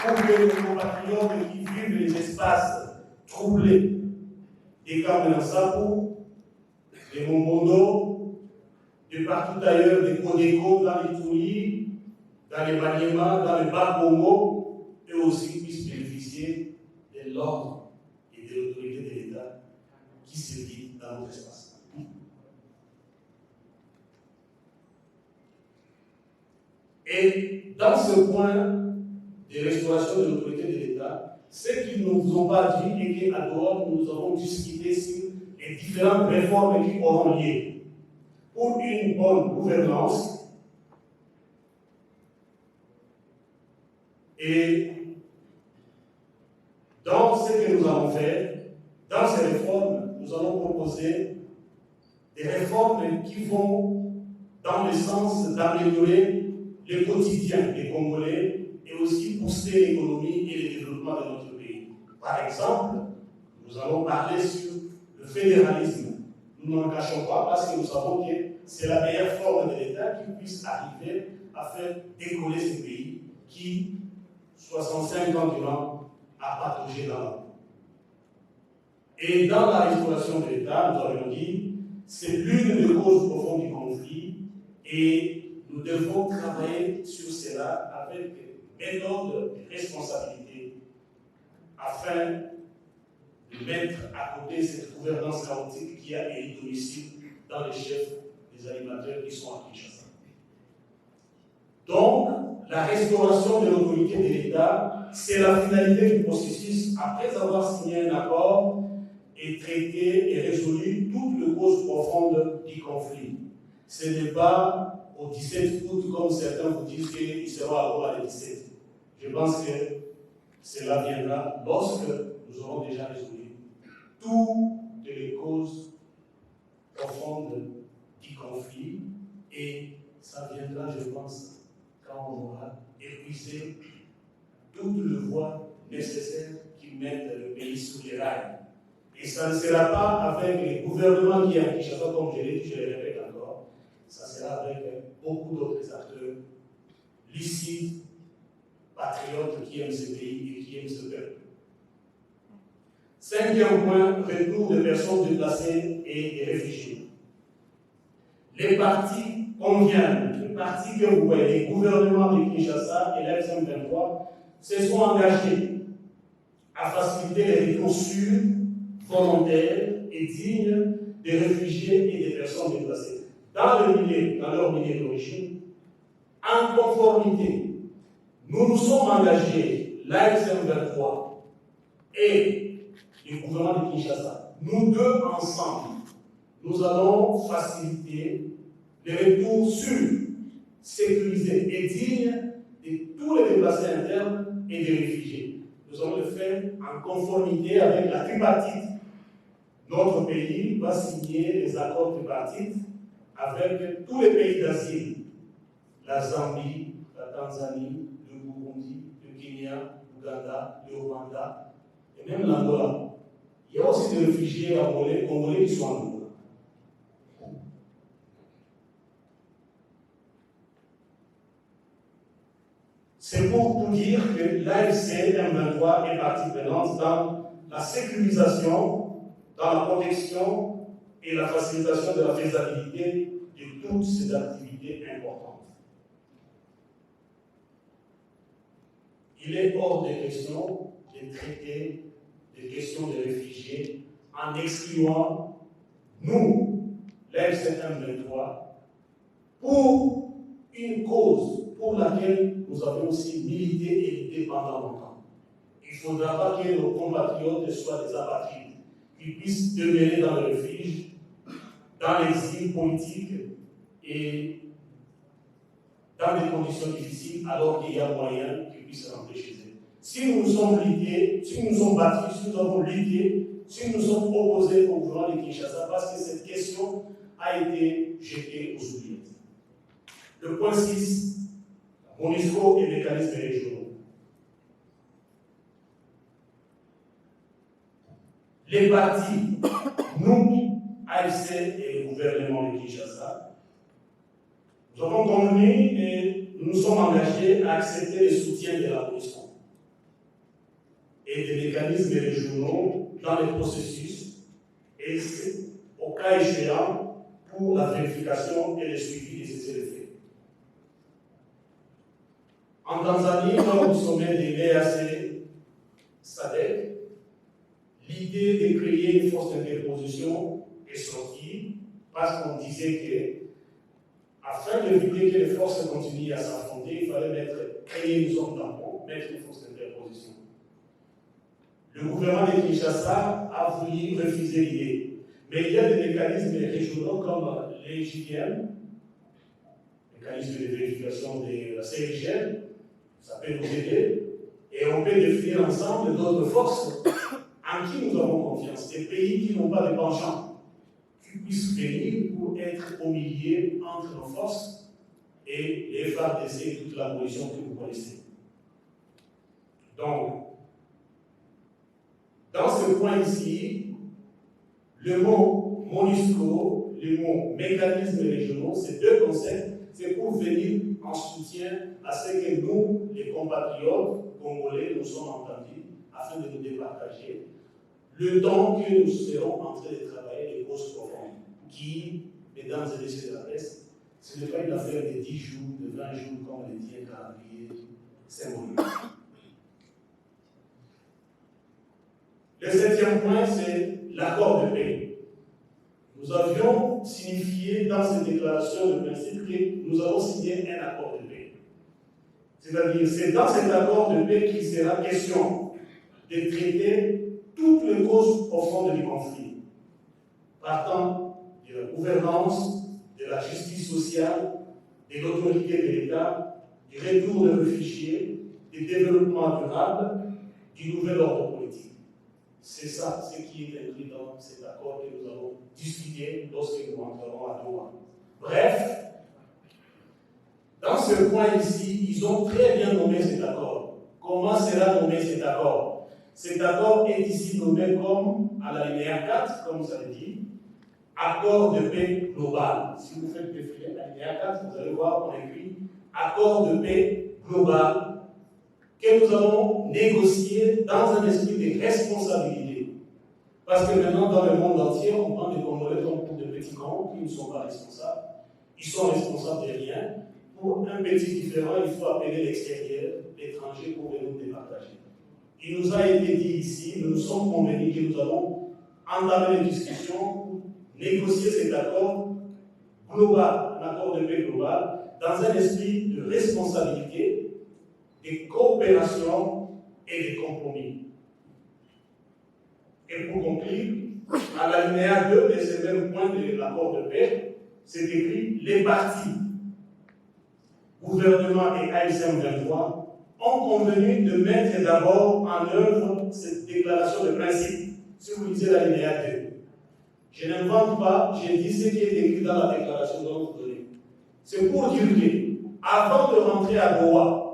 S1: pour que nos compatriotes qui vivent les espaces troublés des Cameroun Sapou, des Mombondo, de partout ailleurs, des Codeco, dans les Touris, dans les Maniema, dans les Bas-Congo, et aussi puissent bénéficier de l'ordre et de l'autorité de l'État qui se vit dans notre espace. Et dans ce point de restauration de l'autorité de l'État, ce qu'ils ne nous ont pas dit et qu'à dehors nous avons discuté sur les différentes réformes qui auront lieu pour une bonne gouvernance et dans ce que nous allons faire, dans ces réformes, nous allons proposer des réformes qui vont dans le sens d'améliorer le quotidien des Congolais et aussi pousser l'économie et le développement de notre pays. Par exemple, nous allons parler sur le fédéralisme. Nous n'en cachons pas parce que nous savons que c'est la meilleure forme de l'État qui puisse arriver à faire décoller ce pays qui, 65 ans durant, a patauger dans le monde. Et dans la restauration de l'État, nous avons dit, c'est l'une des causes profondes du conflit et nous devons travailler sur cela avec méthode de responsabilité afin de mettre à côté cette gouvernance chaotique qui a élu domicile dans les chefs des animateurs qui sont à Kinshasa. Donc, la restauration de l'autorité de l'État, c'est la finalité du processus après avoir signé un accord et traité et résolu toutes les causes profondes du conflit. Ce n'est pas au 17 août, comme certains vous disent qu'il sera à Rome le 17. Je pense que cela viendra lorsque nous aurons déjà résolu toutes les causes profondes du conflit et ça viendra, je pense, quand on aura épuisé toutes les voies nécessaires qui mettent le pays sur les rails. Et ça ne sera pas avec les gouvernements qui ont Kinshasa, comme je l'ai dit, je le répète encore, ça sera avec beaucoup d'autres acteurs lucides, patriotes qui aiment ce pays et qui aiment ce peuple. Cinquième point, retour des personnes déplacées et des réfugiés. Les partis conviennent, les partis que vous voyez, les gouvernements de Kinshasa et l'F-23 se sont engagés à faciliter les retours sûrs, volontaires et dignes des réfugiés et des personnes déplacées dans leur milieu d'origine, en conformité. Nous nous sommes engagés, l'AFC-M23 et le gouvernement de Kinshasa, nous deux ensemble, nous allons faciliter les retours sûrs, sécurisés et dignes de tous les déplacés internes et des réfugiés. Nous allons le faire en conformité avec la tripartite. Notre pays va signer les accords tripartites avec tous les pays d'asile, la Zambie, la Tanzanie, le Burundi, le Kenya, l'Ouganda, le Rwanda, et même l'Angola. Il y a aussi des réfugiés congolais qui sont en Angola. C'est pour vous dire que l'AFC M23 est partie prenante dans la sécurisation, dans la protection et la facilitation de la faisabilité de toutes ces activités importantes. Il est hors de question de traiter des questions de réfugiés en excluant, nous, l'AFC M23, pour une cause pour laquelle nous avons aussi milité et lutté pendant longtemps. Il ne faudra pas que nos compatriotes soient des apatrides, qu'ils puissent demeurer dans le refuge, dans l'exil politique et dans des conditions difficiles, alors qu'il y a moyen qu'ils puissent rentrer chez eux. Si nous nous sommes luttés, si nous nous sommes battus, si nous avons lutté, si nous nous sommes opposés au gouvernement de Kinshasa, parce que cette question a été jetée aux oubliettes. Le point 6, MONUSCO et mécanismes régionaux. Les partis, nous, AFC et le gouvernement de Kinshasa, nous avons convenu et nous nous sommes engagés à accepter le soutien de la MONUSCO. et des mécanismes régionaux dans les processus et au cas échéant pour la vérification et le suivi de ces effets. En Tanzanie, lors du sommet des l'EAC SADC, l'idée de créer une force d'interposition est sortie parce qu'on disait que, afin d'éviter que les forces continuent à s'affronter, il fallait créer une zone tampon, mettre une force d'interposition. Le gouvernement de Kinshasa a voulu refuser l'idée. Mais il y a des mécanismes régionaux comme les JVM, mécanisme de vérification de la CIGN, ça peut nous aider, et on peut définir ensemble d'autres forces en qui nous avons confiance, des pays qui n'ont pas de penchant, qui puissent venir pour être au milieu entre nos forces et les FARDC et toute la coalition que vous connaissez. Donc, dans ce point ici, le mot MONUSCO, le mot mécanismes régionaux, ces deux concepts, c'est pour venir en soutien à ce que nous, les compatriotes congolais, nous sommes entendus afin de nous départager le temps que nous serons en train de travailler les causes profondes, qui, mesdames et messieurs de la presse, ce n'est pas une affaire de 10 jours, de 20 jours, comme le dit un calendrier symbolique. Le 7e point, c'est l'accord de paix. Nous avions signifié dans cette déclaration de principe que nous avons signé un accord de paix. C'est-à-dire, c'est dans cet accord de paix qu'il sera question de traiter toutes les causes profondes du conflit, partant de la gouvernance, de la justice sociale, de l'autorité de l'État, du retour des réfugiés, du développement durable, du nouvel ordre politique. C'est ça, ce qui est inclus dans cet accord que nous allons discuter lorsque nous entrerons à Doha. Bref, dans ce point ici, ils ont très bien nommé cet accord. Comment sera nommé cet accord? Cet accord est ici nommé comme, à l'alinéa 4, comme ça le dit, accord de paix global. Si vous faites défiler l'alinéa 4, vous allez voir qu'on écrit accord de paix global que nous allons négocier dans un esprit de responsabilité. Parce que maintenant, dans le monde entier, on prend des Congolais comme pour de petits cons qui ne sont pas responsables. Ils sont responsables de rien. Pour un petit différent, il faut appeler l'extérieur, l'étranger, pour venir nous départager. Il nous a été dit ici, nous nous sommes convenus que nous allons entamer les discussions pour négocier cet accord global, un accord de paix global, dans un esprit de responsabilité, de coopération et de compromis. Et pour conclure, à l'alinéa 2 de ce même point de l'accord de paix, c'est écrit les partis, gouvernement et ASM 23, ont convenu de mettre d'abord en œuvre cette déclaration de principe. Si vous lisez l'alinéa 2, je n'invente pas, j'ai dit ce qui est écrit dans la déclaration dont vous donnez. C'est pour dire que, avant de rentrer à Doha,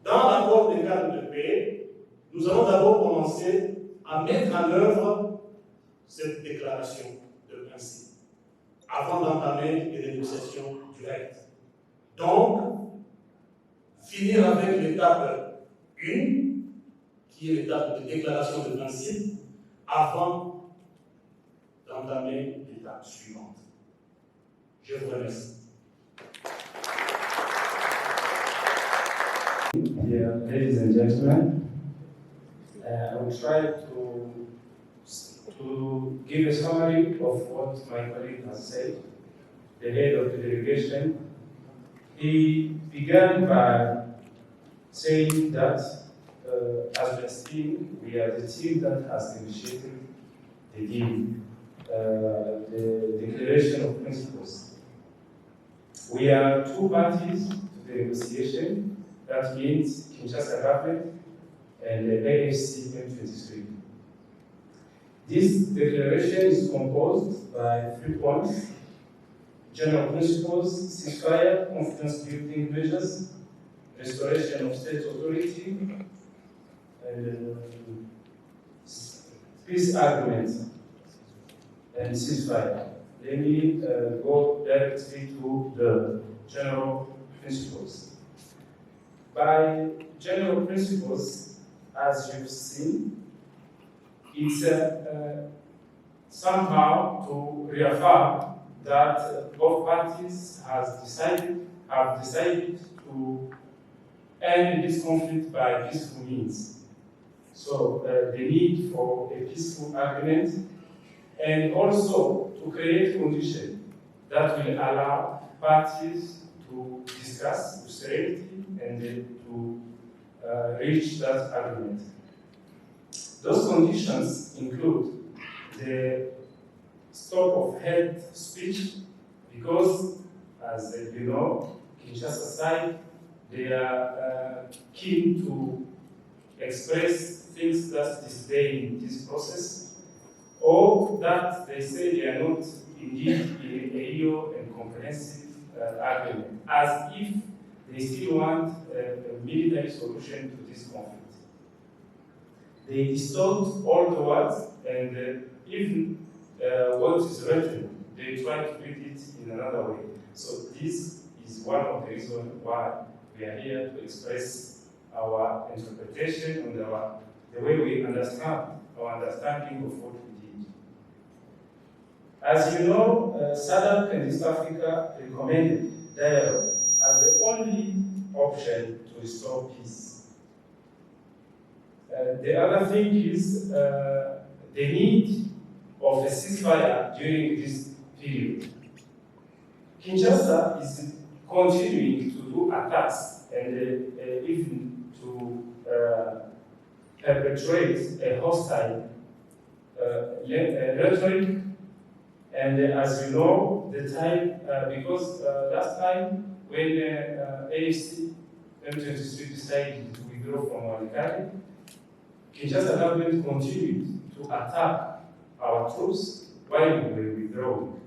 S1: dans l'accord de cadre de paix, nous allons d'abord commencer à mettre en œuvre cette déclaration de principe, avant d'entamer les négociations directes. Donc, finir avec l'étape 1, qui est l'étape de déclaration de principe, avant d'entamer l'étape suivante. Je vous remercie.
S2: Dear ladies and gentlemen, I will try to give a summary of what my colleague has said, the head of the delegation. He began by saying that as the team, we are the team that has initiated the deal, the Declaration of Principles. We are two parties to the negotiation. That means Kinshasa government and the AFC M23. This declaration is composed by 3 points: general principles, ceasefire, confidence building measures, restoration of state authority, and peace agreement and ceasefire. Let me go directly to the general principles. By general principles, as you've seen, it's somehow to reaffirm that both parties have decided to end this conflict by peaceful means. So the need for a peaceful agreement, and also to create conditions that will allow parties to discuss with serenity and to reach that agreement. Those conditions include the stop of hate speech, because, as you know, Kinshasa side, they are keen to express things that disdain this process, or that they say they are not indeed in a real and comprehensive agreement, as if they still want a military solution to this conflict. They distort all the words, and even what is written, they try to read it in another way. So this is one of the reasons why we are here to express our interpretation and the way we understand, our understanding of what we did. As you know, SADC and East Africa recommended dialogue as the only option to restore peace. The other thing is the need of a ceasefire during this period. Kinshasa is continuing to do attacks and even to perpetrate a hostile rhetoric. And as you know, the time, because last time when AFC M23 decided to withdraw from Walikale, Kinshasa government continued to attack our troops while we were withdrawing.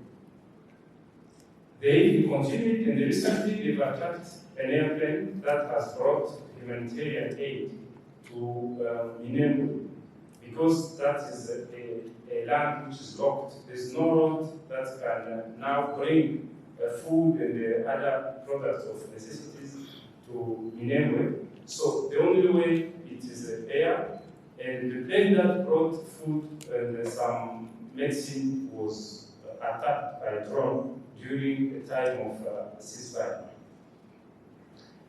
S2: They continued, and recently they've attacked an airplane that has brought humanitarian aid to Minembwe, because that is a land which is locked. There's no road that can now bring food and other products of necessities to Minembwe. So the only way it is air, and the plane that brought food and some medicine was attacked by a drone during a time of ceasefire.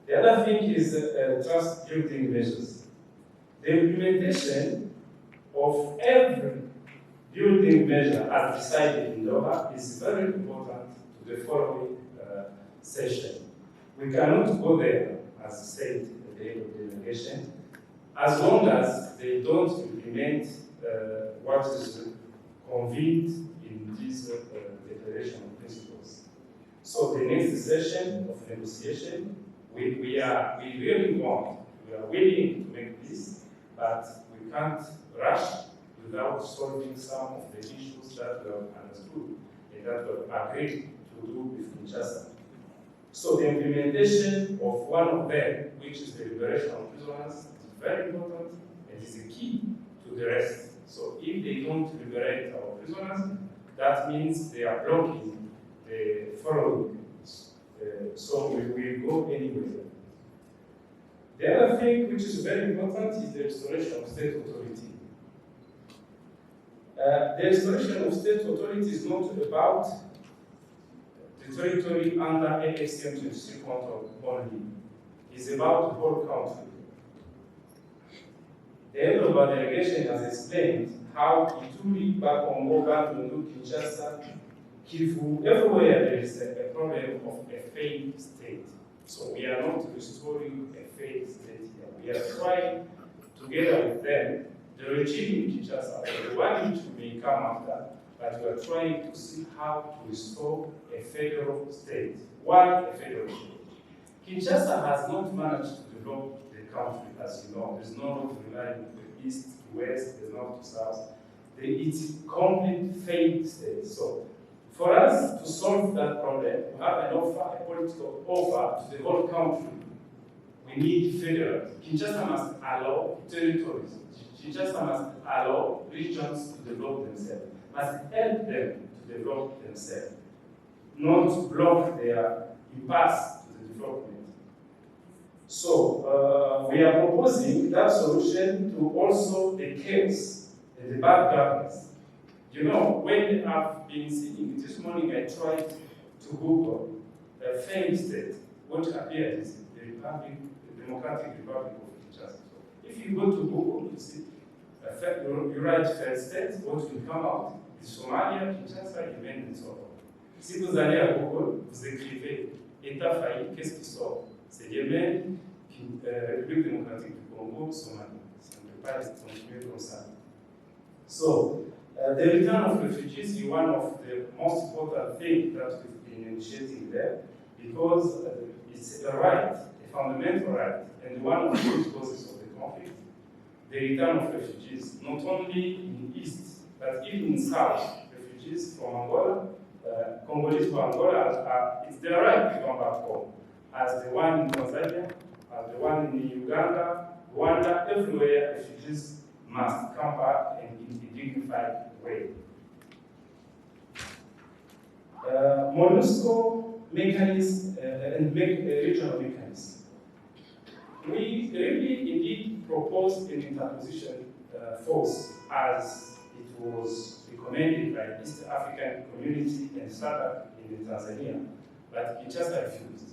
S2: The other thing is trust building measures. The implementation of every building measure as decided in Doha is very important to the following session. We cannot go there, as said at the end of the delegation, as long as they don't implement what is convened in this declaration of principles. So the next session of negotiation, we really want, we are willing to make peace, but we can't rush without solving some of the issues that we have understood and that we have agreed to do with Kinshasa. So the implementation of one of them, which is the liberation of prisoners, is very important and is the key to the rest. So if they don't liberate our prisoners, that means they are blocking the following. So we will go anywhere. The other thing which is very important is the restoration of state authority. The restoration of state authority is not about the territory under AFC M23 control only. It's about the whole country. The head of our delegation has explained how Ituri, Bakongo, Bandundu, Kinshasa, Kivu, everywhere there is a problem of a failed state. So we are not restoring a failed state here. We are trying, together with them, the regime in Kinshasa, the one which may come after, but we are trying to see how to restore a federal state. Why a federal state? Kinshasa has not managed to develop the country, as you know. There's no road line to east to west, there's north to south. It's a complete failed state. So for us to solve that problem, we have an offer, a political offer to the whole country. We need federal. Kinshasa must allow territories. Kinshasa must allow regions to develop themselves, must help them to develop themselves, not block their impasse to the development. So we are proposing that solution to also the chaos and the bad governance. You know, when I've been sitting this morning, I tried to Google a failed state. What appeared is the Democratic Republic of Kinshasa. So if you go to Google, you see, you write failed state, what will come out is Somalia, Kinshasa, Yemen, and so on. Si vous allez à Google, vous écrivez État failli, qu'est-ce qui sort? C'est Yémen, République démocratique du Congo, Somalie. Ça ne peut pas continuer comme ça. So, the return of refugees is one of the most important things that we've been initiating there because it's a right, a fundamental right, and one of the root causes of the conflict. The return of refugees, not only in the east, but even in south, refugees from Angola, Congolese from Angola, it's their right to come back home. As the one in Tanzania, as the one in Uganda, Rwanda, everywhere, refugees must come back in a dignified way. MONUSCO mechanism and regional mechanism. We really indeed proposed an interposition force as it was recommended by the East African Community and SADC in Tanzania, but it just refused.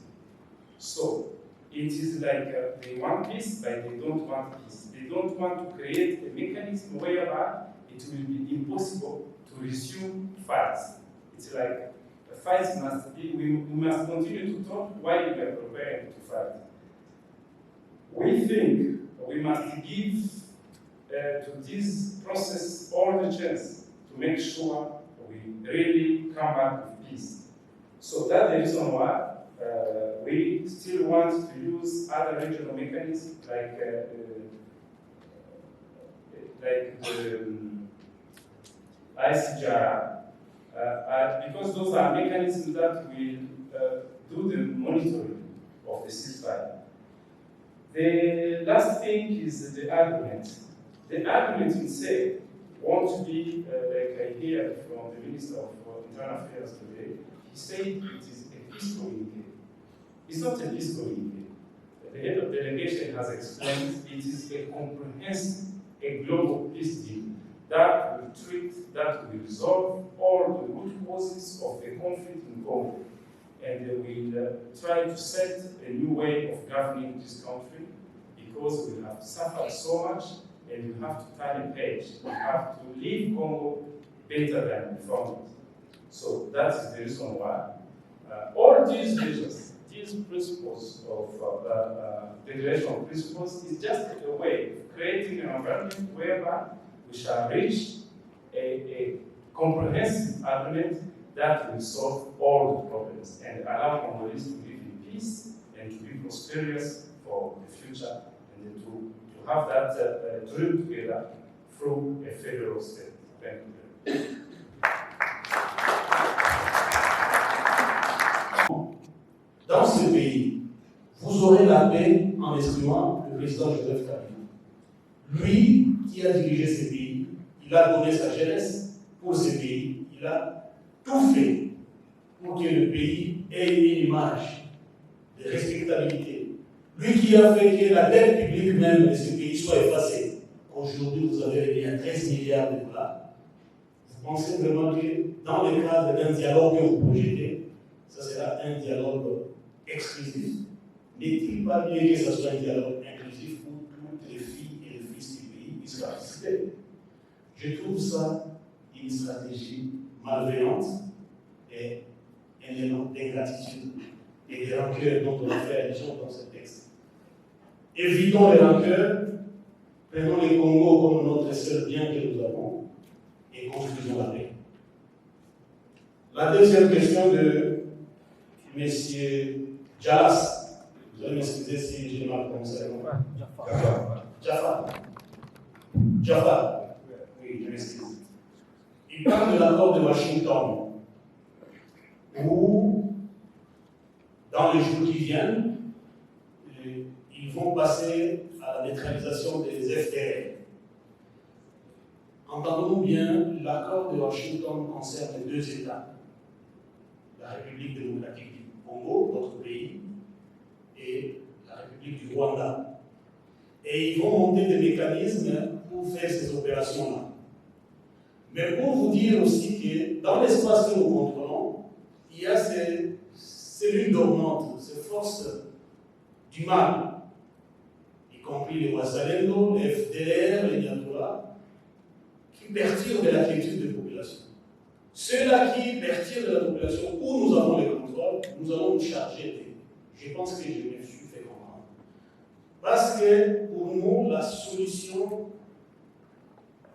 S2: So it is like they want peace, but they don't want peace. They don't want to create a mechanism whereby it will be impossible to resume fights. It's like the fights must be, we must continue to talk while we are preparing to fight. We think we must give to this process all the chance to make sure we really come back with peace. So that's the reason why we still want to use other regional mechanisms like the ICGR, because those are mechanisms that will do the monitoring of the ceasefire. The last thing is the argument. The argument itself won't be like I hear from the Minister of Internal Affairs today. He said it is a peace communique. It's not a peace communique. The head of delegation has explained it is a comprehensive, a global peace deal that will treat, that will resolve all the root causes of the conflict in Congo. And will try to set a new way of governing this country because we have suffered so much and we have to turn a page. We have to leave Congo better than we found it. So that is the reason why all these measures, these principles of federation principles is just a way of creating an environment whereby we shall reach a comprehensive agreement that will solve all the problems and allow Congolese to live in peace and to be prosperous for the future and to have that dream together through a federal state. Thank you.
S1: Dans ce pays, vous aurez la paix en exprimant le président Joseph Kabila. Lui qui a dirigé ce pays, il a donné sa jeunesse pour ce pays, il a tout fait pour que le pays ait une image de respectabilité. Lui qui a fait que la dette publique même de ce pays soit effacée. Aujourd'hui, vous avez réuni à 13 milliards de dollars. Vous pensez vraiment que dans le cadre d'un dialogue que vous projetez, ça sera un dialogue exclusif? N'est-il pas mieux que ce soit un dialogue inclusif où toutes les filles et les fils du pays puissent participer? Je trouve ça une stratégie malveillante et un élément d'ingratitude et de rancœur dont on a fait allusion dans ce texte. Évitons les rancœurs, prenons le Congo comme notre seul bien que nous avons et construisons la paix. La deuxième question de M. Jalas, vous allez m'excuser si j'ai mal prononcé le nom. Jafar. Oui, je m'excuse. Il parle de l'accord de Washington, où, dans les jours qui viennent, ils vont passer à la neutralisation des FDR. Entendons-nous bien, l'accord de Washington concerne deux États, la République démocratique du Congo, notre pays, et la République République du Rwanda. Et ils vont monter des mécanismes pour faire ces opérations-là. Mais pour vous dire aussi que dans l'espace que nous contrôlons, il y a ces cellules dormantes, ces forces du mal, y compris les Ouassalendo, les FDLR, les Nyatura, qui perturbent de la quiétude des populations. Ceux-là qui perturbent de la population, où nous avons les contrôles, nous allons nous charger. Je pense que je me suis fait comprendre. Parce que pour nous, la solution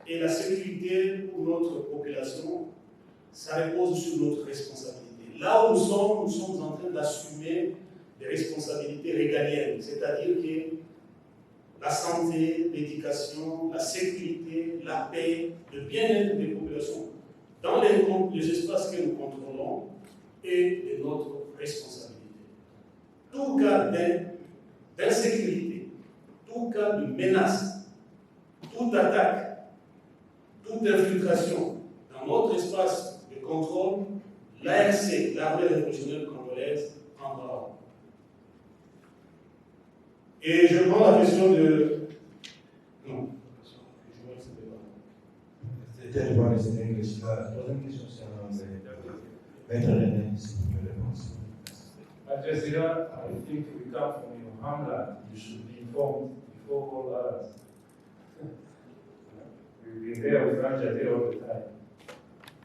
S1: et la sécurité pour notre population, ça repose sur notre responsabilité. Là où nous sommes en train d'assumer des responsabilités régaliennes, c'est-à-dire que la santé, l'éducation, la sécurité, la paix, le bien-être des populations dans les espaces que nous contrôlons est de notre responsabilité. Tout cas d'insécurité, tout cas de menace, toute attaque, toute infiltration dans notre espace de contrôle, l'ARC, l'armée révolutionnaire congolaise, prendra. Et je prends la question de... Non.
S3: C'était le parler en English. La troisième question, c'est en anglais. Maître René, s'il vous plaît, réponse.
S2: President, I think we come from your homeland. You should be informed before all others. We've been there with Ranja all the time.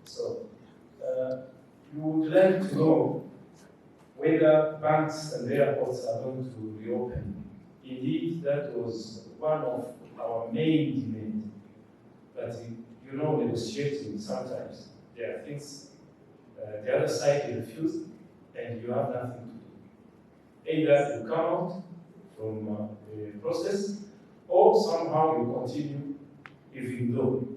S2: So, you would like to know whether banks and airports are going to reopen. Indeed, that was one of our main demands. But you know, negotiating sometimes there are things the other side refused, and you have nothing to do. Either you come out from the process, or somehow you continue even though.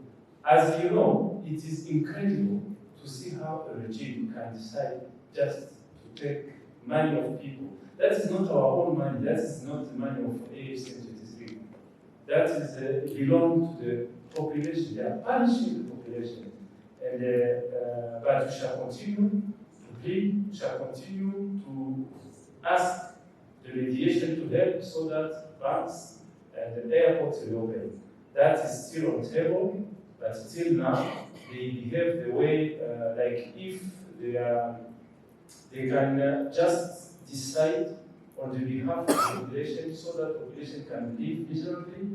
S2: As you know, it is incredible to see how a regime can decide just to take money of people. That is not our own money, that is not the money of AFC-23. That is belong to the population. They are punishing the population. And, but we shall continue to plead, we shall continue to ask the mediation to help so that banks and the airports will open. That is still on the table, but still now they behave the way like if they can just decide on the behalf of the population so that the population can live miserably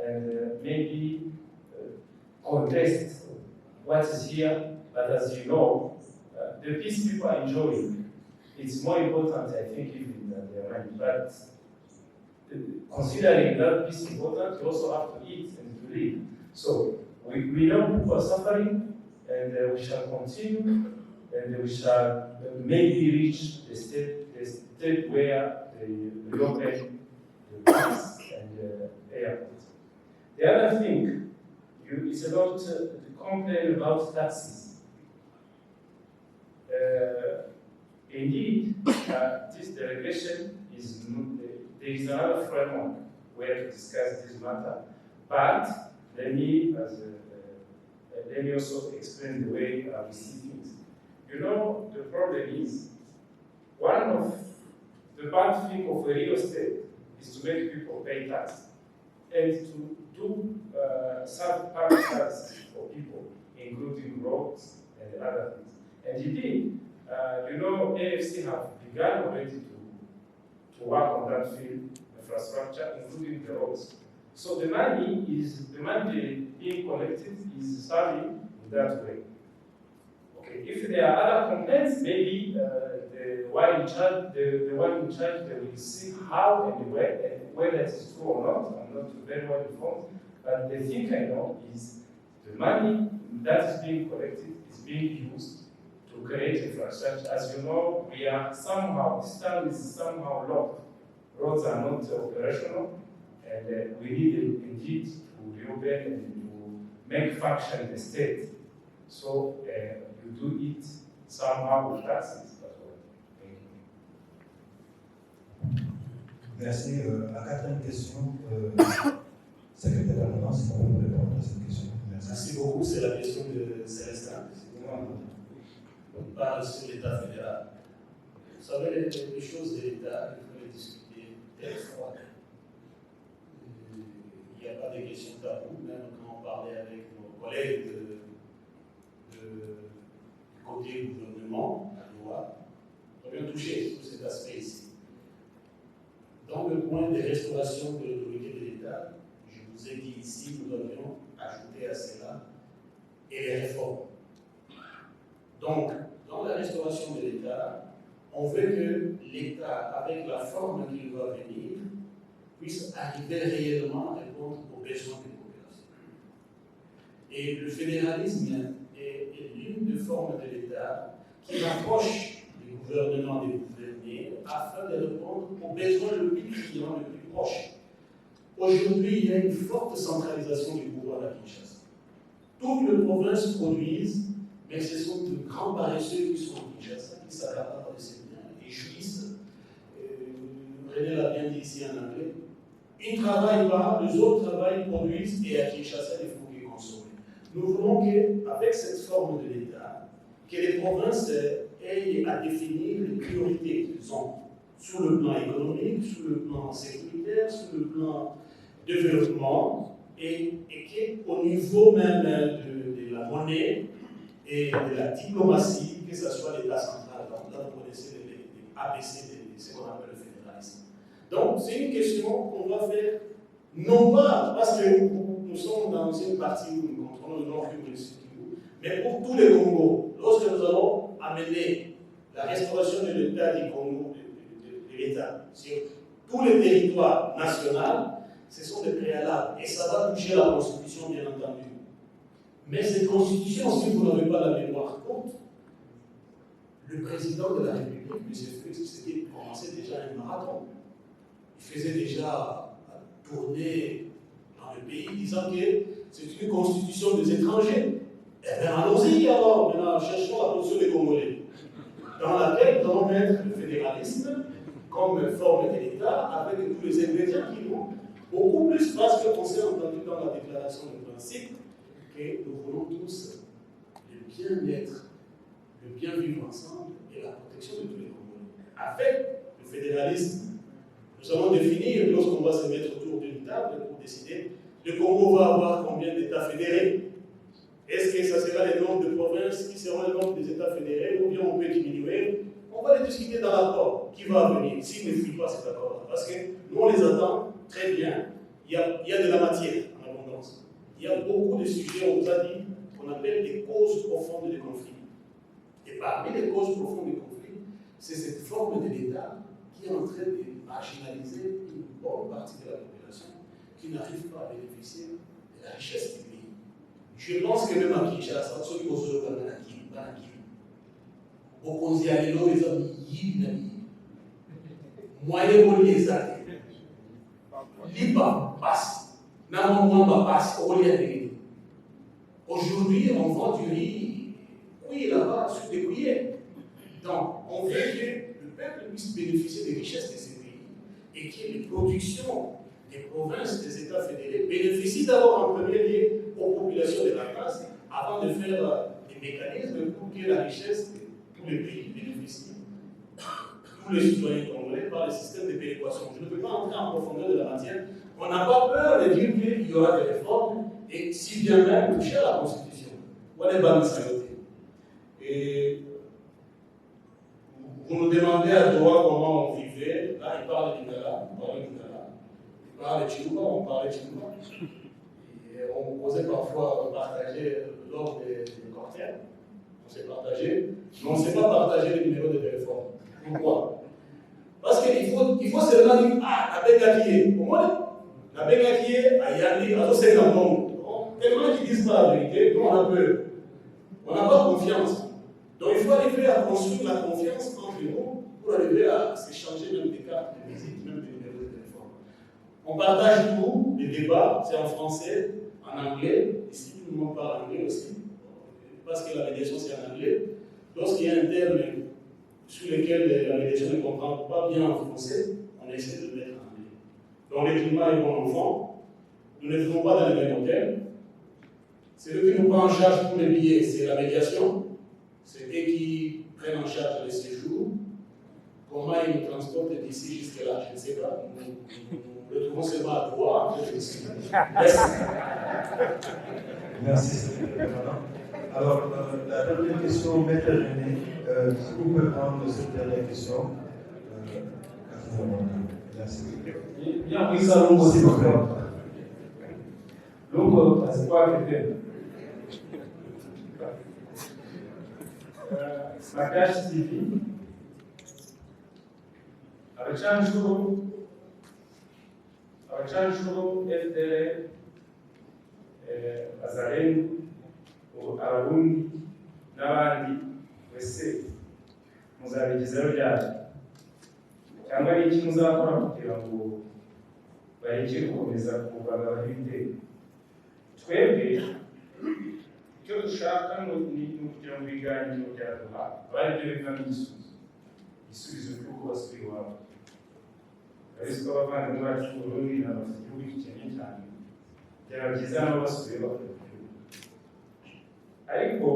S2: and maybe contest what is here. But as you know, the peace people are enjoying. It's more important, I think, even than their money. But considering that peace is important, you also have to eat and to live. So we know people are suffering, and we shall continue, and we shall maybe reach the state where they reopen the banks and the airport. The other thing is about the complaint about taxes. Indeed, this delegation is there is another framework where to discuss this matter, but let me also explain the way we see things. You know, the problem is one of the bad things of a real estate is to make people pay tax and to do some public services for people, including roads and other things. And indeed, you know, AFC have begun already to work on that field, infrastructure, including the roads. So the money being collected is serving in that way. Okay, if there are other complaints, maybe the one in charge, they will see how and whether it is true or not. I'm not very well informed, but the thing I know is the money that is being collected is being used to create infrastructure. As you know, we are somehow, this town is somehow locked. Roads are not operational, and we need indeed to reopen and to make function the state. So you do it somehow with taxes as well. Thank you.
S3: Merci. La quatrième question, secrétaire permanent, si on peut répondre à cette question.
S1: Merci beaucoup, c'est la question de Célestin. On parle sur l'État fédéral. Vous savez, les choses de l'État, il faut les discuter restaurateurs. Il n'y a pas de questions taboues, même quand on parlait avec nos collègues du côté gouvernement, à l'OA, on a bien touché sur cet aspect ici. Dans le point des restaurations de l'autorité de l'État, je vous ai dit ici, nous devions ajouter à cela et les réformes. Donc, dans la restauration de l'État, on veut que l'État, avec la forme qu'il va venir, puisse arriver réellement à répondre aux besoins des populations. Et le fédéralisme est l'une des formes de l'État qui rapproche les gouvernements des gouvernés afin de répondre aux besoins le plus criants, le plus proches. Aujourd'hui, il y a une forte centralisation du pouvoir à Kinshasa. Toutes les provinces produisent, mais ce sont de grands paresseux qui sont à Kinshasa, qui s'accaparent de ces biens et jouissent. René l'a bien dit ici en anglais. Ils ne travaillent pas, les autres travaillent, produisent, et à Kinshasa, il faut qu'ils consomment. Nous voulons qu'avec cette forme de l'État, que les provinces aient à définir les priorités qu'ils ont sur le plan économique, sur le plan sécuritaire, sur le plan développement, et qu'au niveau même de la monnaie et de la diplomatie, que ce soit l'État central. Donc là, vous connaissez les ABC de ce qu'on appelle le fédéralisme. Donc, c'est une question qu'on doit faire, non pas parce que nous sommes dans une partie où nous contrôlons le Nord et le Sud, mais pour tous les Congos. Lorsque nous allons amener la restauration de l'État du Congo, de l'État, sur tous les territoires nationaux, ce sont des préalables. Et ça va toucher la Constitution, bien entendu. Mais cette Constitution, si vous n'avez pas la mémoire courte, le président de la République, M. Félix Tshisekedi, commençait déjà un marathon. Il faisait déjà tourner dans le pays, disant que c'est une constitution des étrangers. Eh bien, allons-y alors, maintenant, cherchons la position des Congolais, dans laquelle nous allons mettre le fédéralisme comme forme de l'État, avec tous les ingrédients qui vont, beaucoup plus parce qu'on s'est entendu dans la déclaration de principe que nous voulons tous le bien-être, le bien vivre ensemble et la protection de tous les Congolais. Avec le fédéralisme, nous allons définir, lorsqu'on va se mettre autour d'une table pour décider, le Congo va avoir combien d'États fédérés. Est-ce que ça sera le nombre de provinces qui seront le nombre des États fédérés, ou bien on peut diminuer? On va les discuter dans l'accord qui va venir, s'il ne suit pas cet accord-là. Parce que nous, on les attend très bien. Il y a de la matière en abondance. Il y a beaucoup de sujets, on vous a dit, qu'on appelle des causes profondes des conflits. Et parmi les causes profondes des conflits, c'est cette forme de l'État qui est en train de marginaliser une bonne partie de la population qui n'arrive pas à bénéficier de la richesse du pays. Je pense que même à Kinshasa, ceux qui ont ce Banaki, au Konzialelo, les amis, Yinami, Moyen les amis, Liba passe, Namamouamba passe, Oliadé. Aujourd'hui, on vend du riz, oui, là-bas, sur des cuillères. Donc, on veut que le peuple puisse bénéficier des richesses de ces pays et que les productions des provinces, des États fédérés bénéficient d'abord en premier lieu aux populations de la place avant de faire des mécanismes pour que la richesse de tous les pays bénéficie, tous les citoyens congolais, par le système de péréquation. Je ne peux pas entrer en profondeur de la matière. On n'a pas peur de dire qu'il y aura des réformes et si bien même toucher à la Constitution. Voilà, et vous nous demandez à toi comment on vivait. Là, il parle du Lingala, on parle du Lingala. Il parle de Chiluba, on parle de Chiluba. Et on posait parfois partager lors des cortèges. On s'est partagé, mais on ne s'est pas partagé les numéros de téléphone. Pourquoi? Parce qu'il faut seulement dire, ah, la Bengakié. Au moins, la Bengakié a Yandi, à 50 ans. Tellement qu'ils disent pas la vérité, nous on a peur. On n'a pas confiance. Donc il faut arriver à construire la confiance entre nous pour arriver à s'échanger même des cartes de visite, même des numéros de téléphone. On partage tout, les débats, c'est en français, en anglais. Ici, tout le monde parle anglais aussi, parce que la médiation c'est en anglais. Lorsqu'il y a un terme sur lequel la médiation ne comprend pas bien en français, on essaie de le mettre en anglais. Donc le climat est bon enfant. Nous ne vivons pas dans le même hôtel. C'est eux qui nous prennent en charge pour les billets, c'est la médiation. C'est eux qui prennent en charge les séjours. comment il nous transporte d'ici jusque-là, je ne sais pas. Nous retrouvons seulement à droite en train de discuter. Merci.
S3: Merci, secrétaire permanent. Alors, la dernière question, Maître René, si vous pouvez prendre cette dernière question. Merci.
S2: Bien, oui, ça, Lungo, s'il vous plaît. Lungo, c'est quoi que tu Makashi TV, abacanshuro FDL, Bazalendo, Abarundi n'abandi wese muzabigezaho ryari cyangwa ni iki muzakora kugira ngo bareke gukomeza kuvanga ibitero? Twebwe icyo dushaka ni ukugira ngo ibiganiro byaduha abari byo bivamo igisubizo cy'uko basubira iwabo. Urabizi ko abavandimwe bacu mu Burundi bafite igihugu gikennye cyane, byaba byiza nabo basubiye bakora igihugu, ariko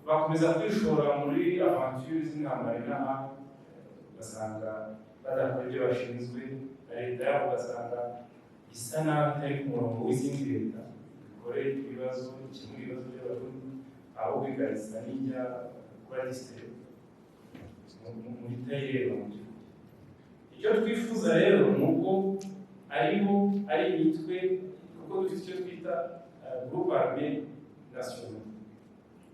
S2: bakomeza kwishora muri avanture z'intambara inaha, ugasanga badakora ibyo bashinzwe na leta yabo, ugasanga isa naho itari ku murongo w'izindi leta bikoreye ibibazo, bikemura ibibazo by'abarundi, ahubwo igaragaza n'ijya kuba disitiri muri tayireba mu gihugu. Icyo twifuza rero ni uko ari imitwe, kuko dufite icyo twita groupe armée nationale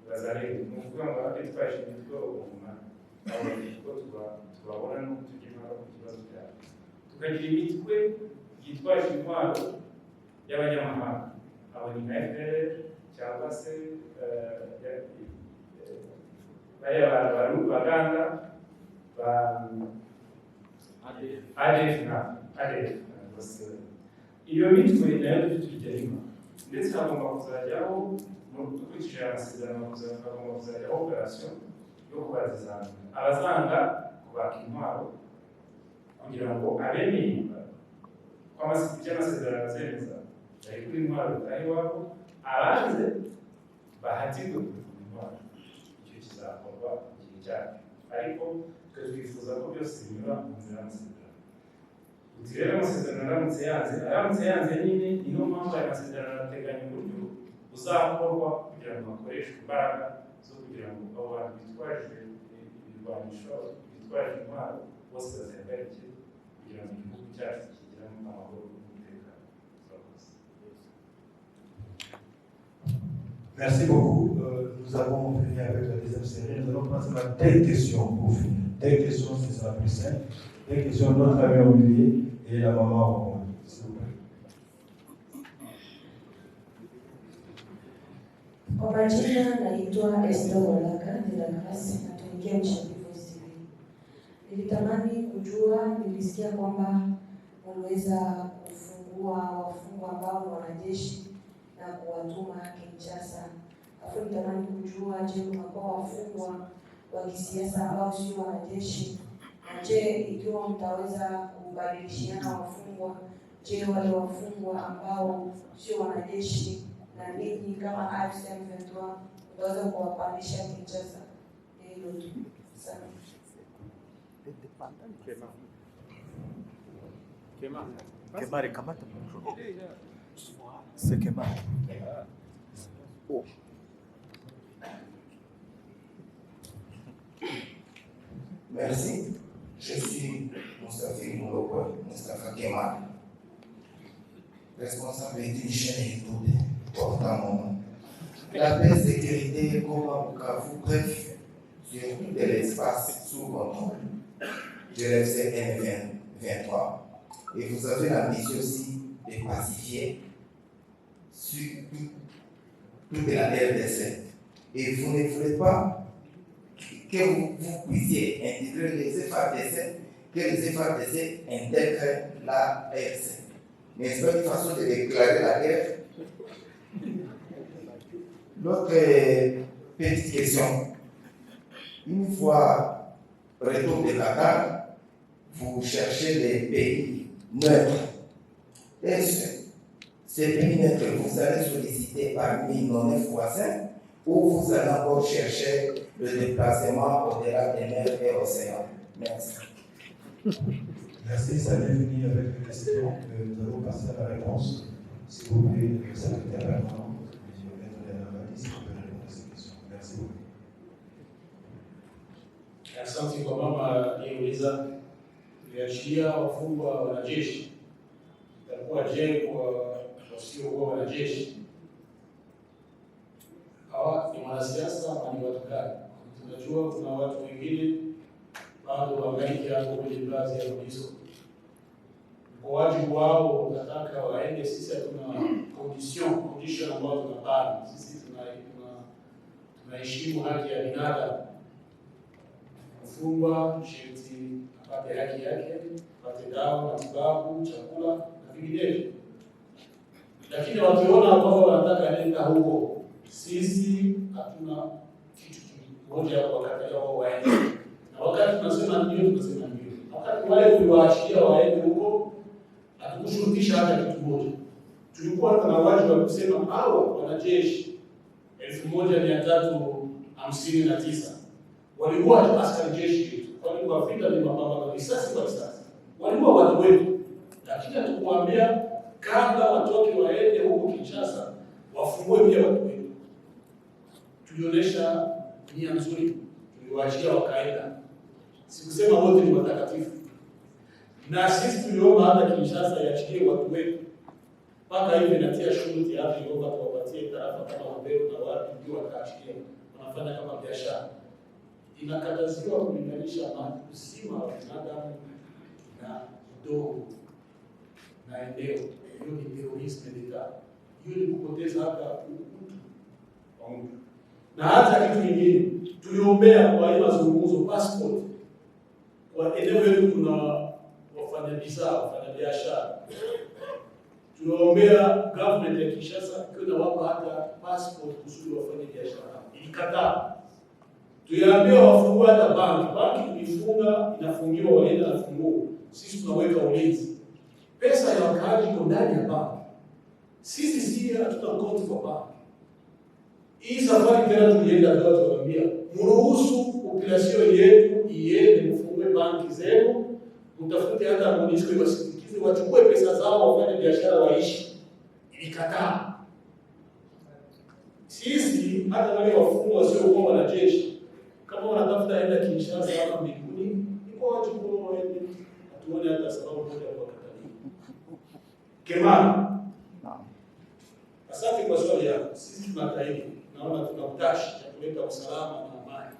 S2: bazareba, ni ukuvuga ngo abe twaje imitwe ubumana abo ko tubabona no kutugira impaka ku kibazo cyabo, tukagira imitwe yitwaje intwaro y'abanyamahanga, abo ni nka FDL cyangwa se bariya baganda ba ADF. Iyo mitwe nayo dufite urugero, ndetse hagomba kuzajyaho dukurikije amasezerano, hagomba kuzajyaho operasiyo yo kubazizanga abazanga kubaka intwaro, kugira ngo abemeye ko amasezerano azemeza bari kuri intwaro batahe iwabo, abanze bahatirwe kuvuga intwaro. Icyo kizakorwa igihe cyacyo, ariko twe twifuza ko byose binyura mu nzira y'amasezerano. Uti rero amasezerano aramutse yanze nyine, niyo mpamvu aya masezerano ateganya uburyo buzakorwa kugira ngo hakoreshwe imbaraga zo kugira ngo abo bantu bitwaje ibirwanisho, bitwaje intwaro, bose bazihagarike kugira ngo igihugu cyacu kigiremo amahoro n'umutekano.
S3: Merci beaucoup. Nous avons fini avec la deuxième série. Nous allons passer à des questions pour finir. Des questions, ce sera plus simple. Des questions de notre ami Olivier et la maman. S'il vous plaît.
S12: Kwa majina naitwa Esther Walaka, ni dakasi natumikia Mshabibu TV. Nilitamani kujua, nilisikia kwamba waliweza kufungua wafungwa ambao ni wanajeshi na kuwatuma Kinshasa. Alafu nitamani kujua, je, kunakuwa wafungwa wa kisiasa ambao sio wanajeshi? Na je, ikiwa mtaweza kubadilishiana wafungwa, je, wale wafungwa ambao sio wanajeshi na ninyi kama AFC M23 utaweza kuwapandisha Kinshasa? Hilo tu. Asante.
S13: Kemari kamata mkono. C'est Kemari. Oh.
S14: Merci. Je suis Moustapha Kemari, responsable d'une chaîne YouTube portant mon nom. La paix, sécurité, Goma, Bukavu, bref, sur tout l'espace sous contrôle de l'FCN 23. Et vous avez la mission aussi de pacifier sur toute la RDC. Et vous ne voulez pas que vous puissiez intégrer les FARDC, que les FARDC intègrent la RDC. Mais c'est pas une façon de déclarer la guerre. L'autre petite question. Une fois retour de Qatar, vous cherchez les pays neutres. Est-ce que ces pays neutres, vous allez solliciter parmi nos 9 voisins ou vous allez encore chercher le déplacement au-delà des mers et océans? Merci.
S3: Merci, ça vient venir avec une question. Nous allons passer à la réponse. S'il vous plaît, le secrétaire permanent, M. Maître vous pouvez répondre à ces questions. Merci beaucoup.
S1: Asante kwa mama aliyeuliza tuliachia wafungwa wanajeshi, itakuwa je kwa wasiokuwa wanajeshi? Hawa ni wanasiasa ama ni watu gani? Tunajua kuna watu wengine bado wangaiki hapo kwenye ngazi ya MONUSCO. Kwa wajibu wao unataka waende, sisi hatuna condition ambayo tunapanga. Sisi tunaheshimu haki ya binadamu. Mfungwa sharti apate haki yake, apate dawa, matibabu, chakula na vinginevyo. Lakini wakiona kwamba wanataka nenda huko, sisi hatuna kitu kimoja ya kuwakatalia wao waende. Na wakati tunasema ndio, tunasema ndio. Wakati wale tuliwaachia waende huko, hatukushurutisha hata kitu moja. Tulikuwa tuna wajibu wa kusema hao wanajeshi 1359 walikuwa askari jeshi, walikuwa vita ni mapambano risasi kwa risasi, walikuwa watu wetu. Lakini hatukuambia kabla watoke waende huko Kinshasa wafungue pia watu wetu. Tulionyesha nia nzuri, tuliwaachia wakaenda. Sikusema wote ni watakatifu, na sisi tuliomba hata Kinshasa yachilie watu wetu. Mpaka hivi natia shuruti hapa, iliomba tuwapatie tarafa kama Wabero na wapi ndio wataachilia, wanafanya kama biashara. Inakataziwa kulinganisha uzima wa binadamu na udongo na eneo. Hiyo ni terrorisme d'etat. Hiyo ni kupoteza hata utu wa mtu. Na hata kitu kingine, tuliombea kwa hii mazungumzo passport. Kwa eneo letu kuna wafanya bidhaa, wafanya biashara. Tunaombea government ya Kinshasa kuna wapa hata passport kusudi wafanye biashara. Ilikataa. Tuliambia wafungue hata banki tulifunga, inafungiwa, waenda na funguo. Sisi tunaweka ulinzi. Pesa ya wakaaji iko ndani ya banki. Sisi hatuta account kwa banki. Hii safari tena tulienda ndio tunawaambia, mruhusu population yetu iende mfungue banki zenu, mtafute hata MONUSCO iwasindikize, wachukue pesa zao wafanye biashara waishi. Ilikataa. Sisi hata wale wafungwa wasiokuwa wanajeshi kama wanatafuta enda Kinshasa hapa mbinguni, iko wajibu wao waende. Hatuone hata sababu moja ya kuwakatalia. Kemana. Asante kwa swali yako. Sisi tunatahidi, naona tuna utashi cha kuleta usalama na amani.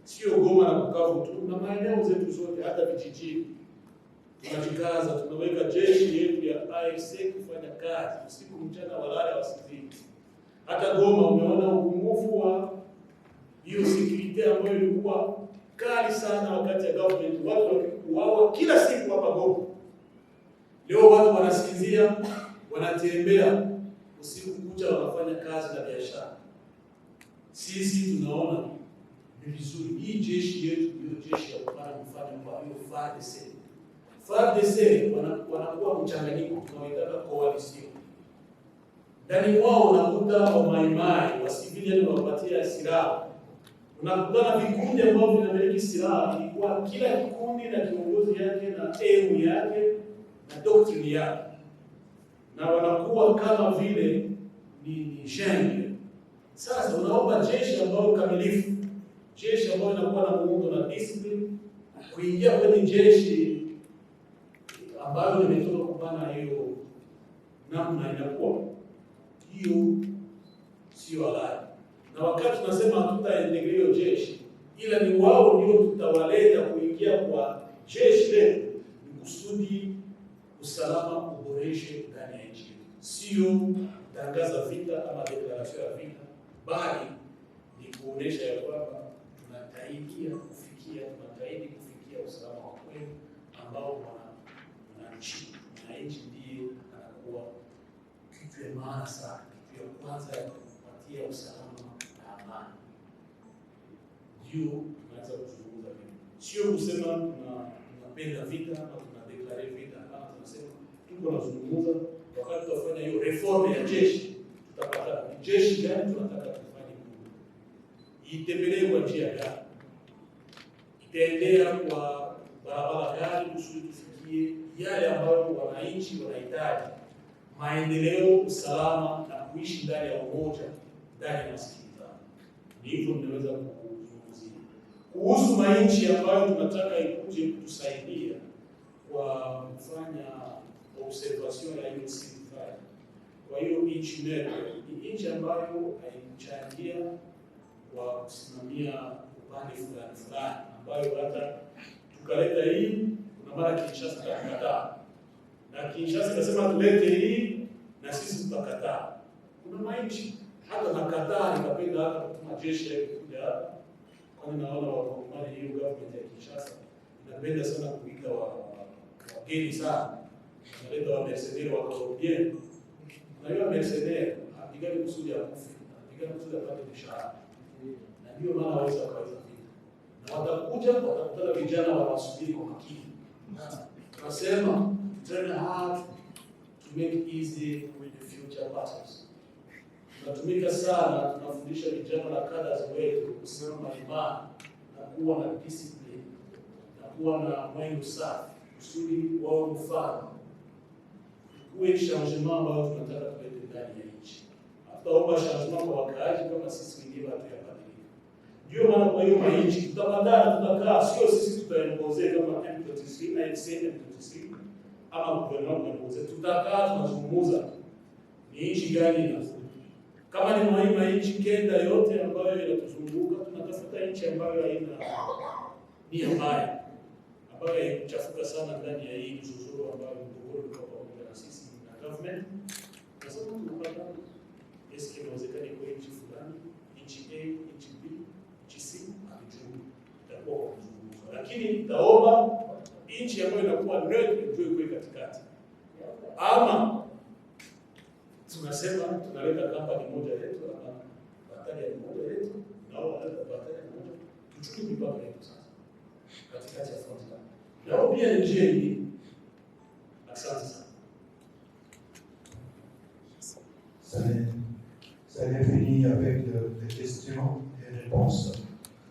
S1: Sio Goma na Bukavu tu, na maeneo zetu zote, hata vijijini. Tunajikaza, tunaweka jeshi yetu ya AFC kufanya kazi usiku mchana, walala wasizidi. Hata Goma umeona upungufu wa hiyo security ambayo ilikuwa kali sana wakati ya government, watu walikuwa kila siku hapa Goma. Leo watu wanasinzia, wanatembea usiku kucha, wanafanya kazi na biashara. Sisi tunaona ni vizuri hii jeshi yetu ndio jeshi ya kupata mfano kwa hiyo FARDC. FARDC wanakuwa mchanganyiko, tunaoitaka coalition. Ndani wao unakuta wa maimai, wa civilian wanapatia silaha. Unakutana vikundi ambavyo vinamiliki silaha, ilikuwa kila kikundi na kiongozi yake na aim yake na doctrine yake. Na wanakuwa kama vile ni jungle. Sasa unaomba jeshi ambayo kamilifu, jeshi ambayo inakuwa na muundo na discipline, kuingia kwenye jeshi ambayo imetoka kupana hiyo namna inakuwa. Hiyo sio halali. Na wakati tunasema hatutaintegrate hiyo jeshi, ila ni wao ndio tutawaleta kuingia kwa jeshi letu, ni kusudi usalama uboreshe ndani ya nchi. Sio tangaza vita ama declaration ya vita, bali ni kuonesha ya kwamba tunataidia kufikia usalama wa kweli ambao wananchi na nchi ndiye anakuwa kitu ya maana sana, kitu ya kwanza ya kupatia usalama na amani. Ndio tunaweza kuzungumza hivi. Sio kusema tunapenda vita ama tunadeclare vita, kama tunasema tuko tunazungumza wakati tunafanya hiyo reform ya jeshi, tutapata jeshi gani tunataka tufanye, itembelee kwa njia gani, itaendea kwa barabara gani kusudi tufikie yale ambayo wananchi wanahitaji: maendeleo, usalama na kuishi ndani ya umoja, ndani ya masikilizano. Ni hivyo ninaweza kuzungumzia kuhusu manchi ambayo tunataka ikuje kutusaidia kwa kufanya observation ya hiyo CIV5. Kwa hiyo nchi yetu ni nchi ambayo haikuchangia kwa kusimamia upande fulani fulani, ambayo hata tukaleta hii, kuna mara Kinshasa tutakataa, na Kinshasa ikasema tulete hii na sisi tutakataa. Kuna manchi hata nakataa nikapenda hata kutuma jeshi kuja hapa, kwani naona wakongomani hiyo government ya Kinshasa inapenda sana kuita wageni sana, wanaleta wa mercenaires wa Colombien. Na hiyo mercenaires hapigani kusudi ya kufa, hapigani kusudi apate mshahara, na ndio maana waweza kaweza vita, na watakuja watakutana vijana wanasubiri kwa makini. Tunasema turn hard to make easy with the future battles. Tunatumika sana, tunafundisha vijana na kada wetu kusimama imara na kuwa na discipline na kuwa na mwendo safi kusudi wao mfano kuwe changement ambayo tunataka kuleta ndani ya nchi. Tutaomba changement kwa wakaaji kama sisi wenyewe hatuyabadilika. Ndio maana kwa hiyo manchi tutapatana, tutakaa, sio sisi tutaimpoze kama M23 na M23 ama gouvernement impoze. Tutakaa tunazungumza ni nchi gani inafuata. Kama ni manchi kenda yote ambayo inatuzunguka, tunatafuta nchi ambayo haina nia mbaya, ambayo haichafuka sana ndani ya hii mzozoro ambayo mgogoro kwa pamoja na sisi na government. Na sasa tunapata eske inawezekana kwa nchi fulani, nchi A, nchi B, nchi C, hatujui. Itakuwa kwa mzunguko. Lakini taomba nchi ambayo inakuwa neutre ndio iko katikati. Ama tunasema tunaleta kampani moja yetu ama batalioni moja yetu, nao wanaleta batalioni moja, tuchukue mipaka yetu sasa katikati ya front line. Nao pia ni njia hii. Asante sana.
S3: Ça n'est fini avec les questions et réponses.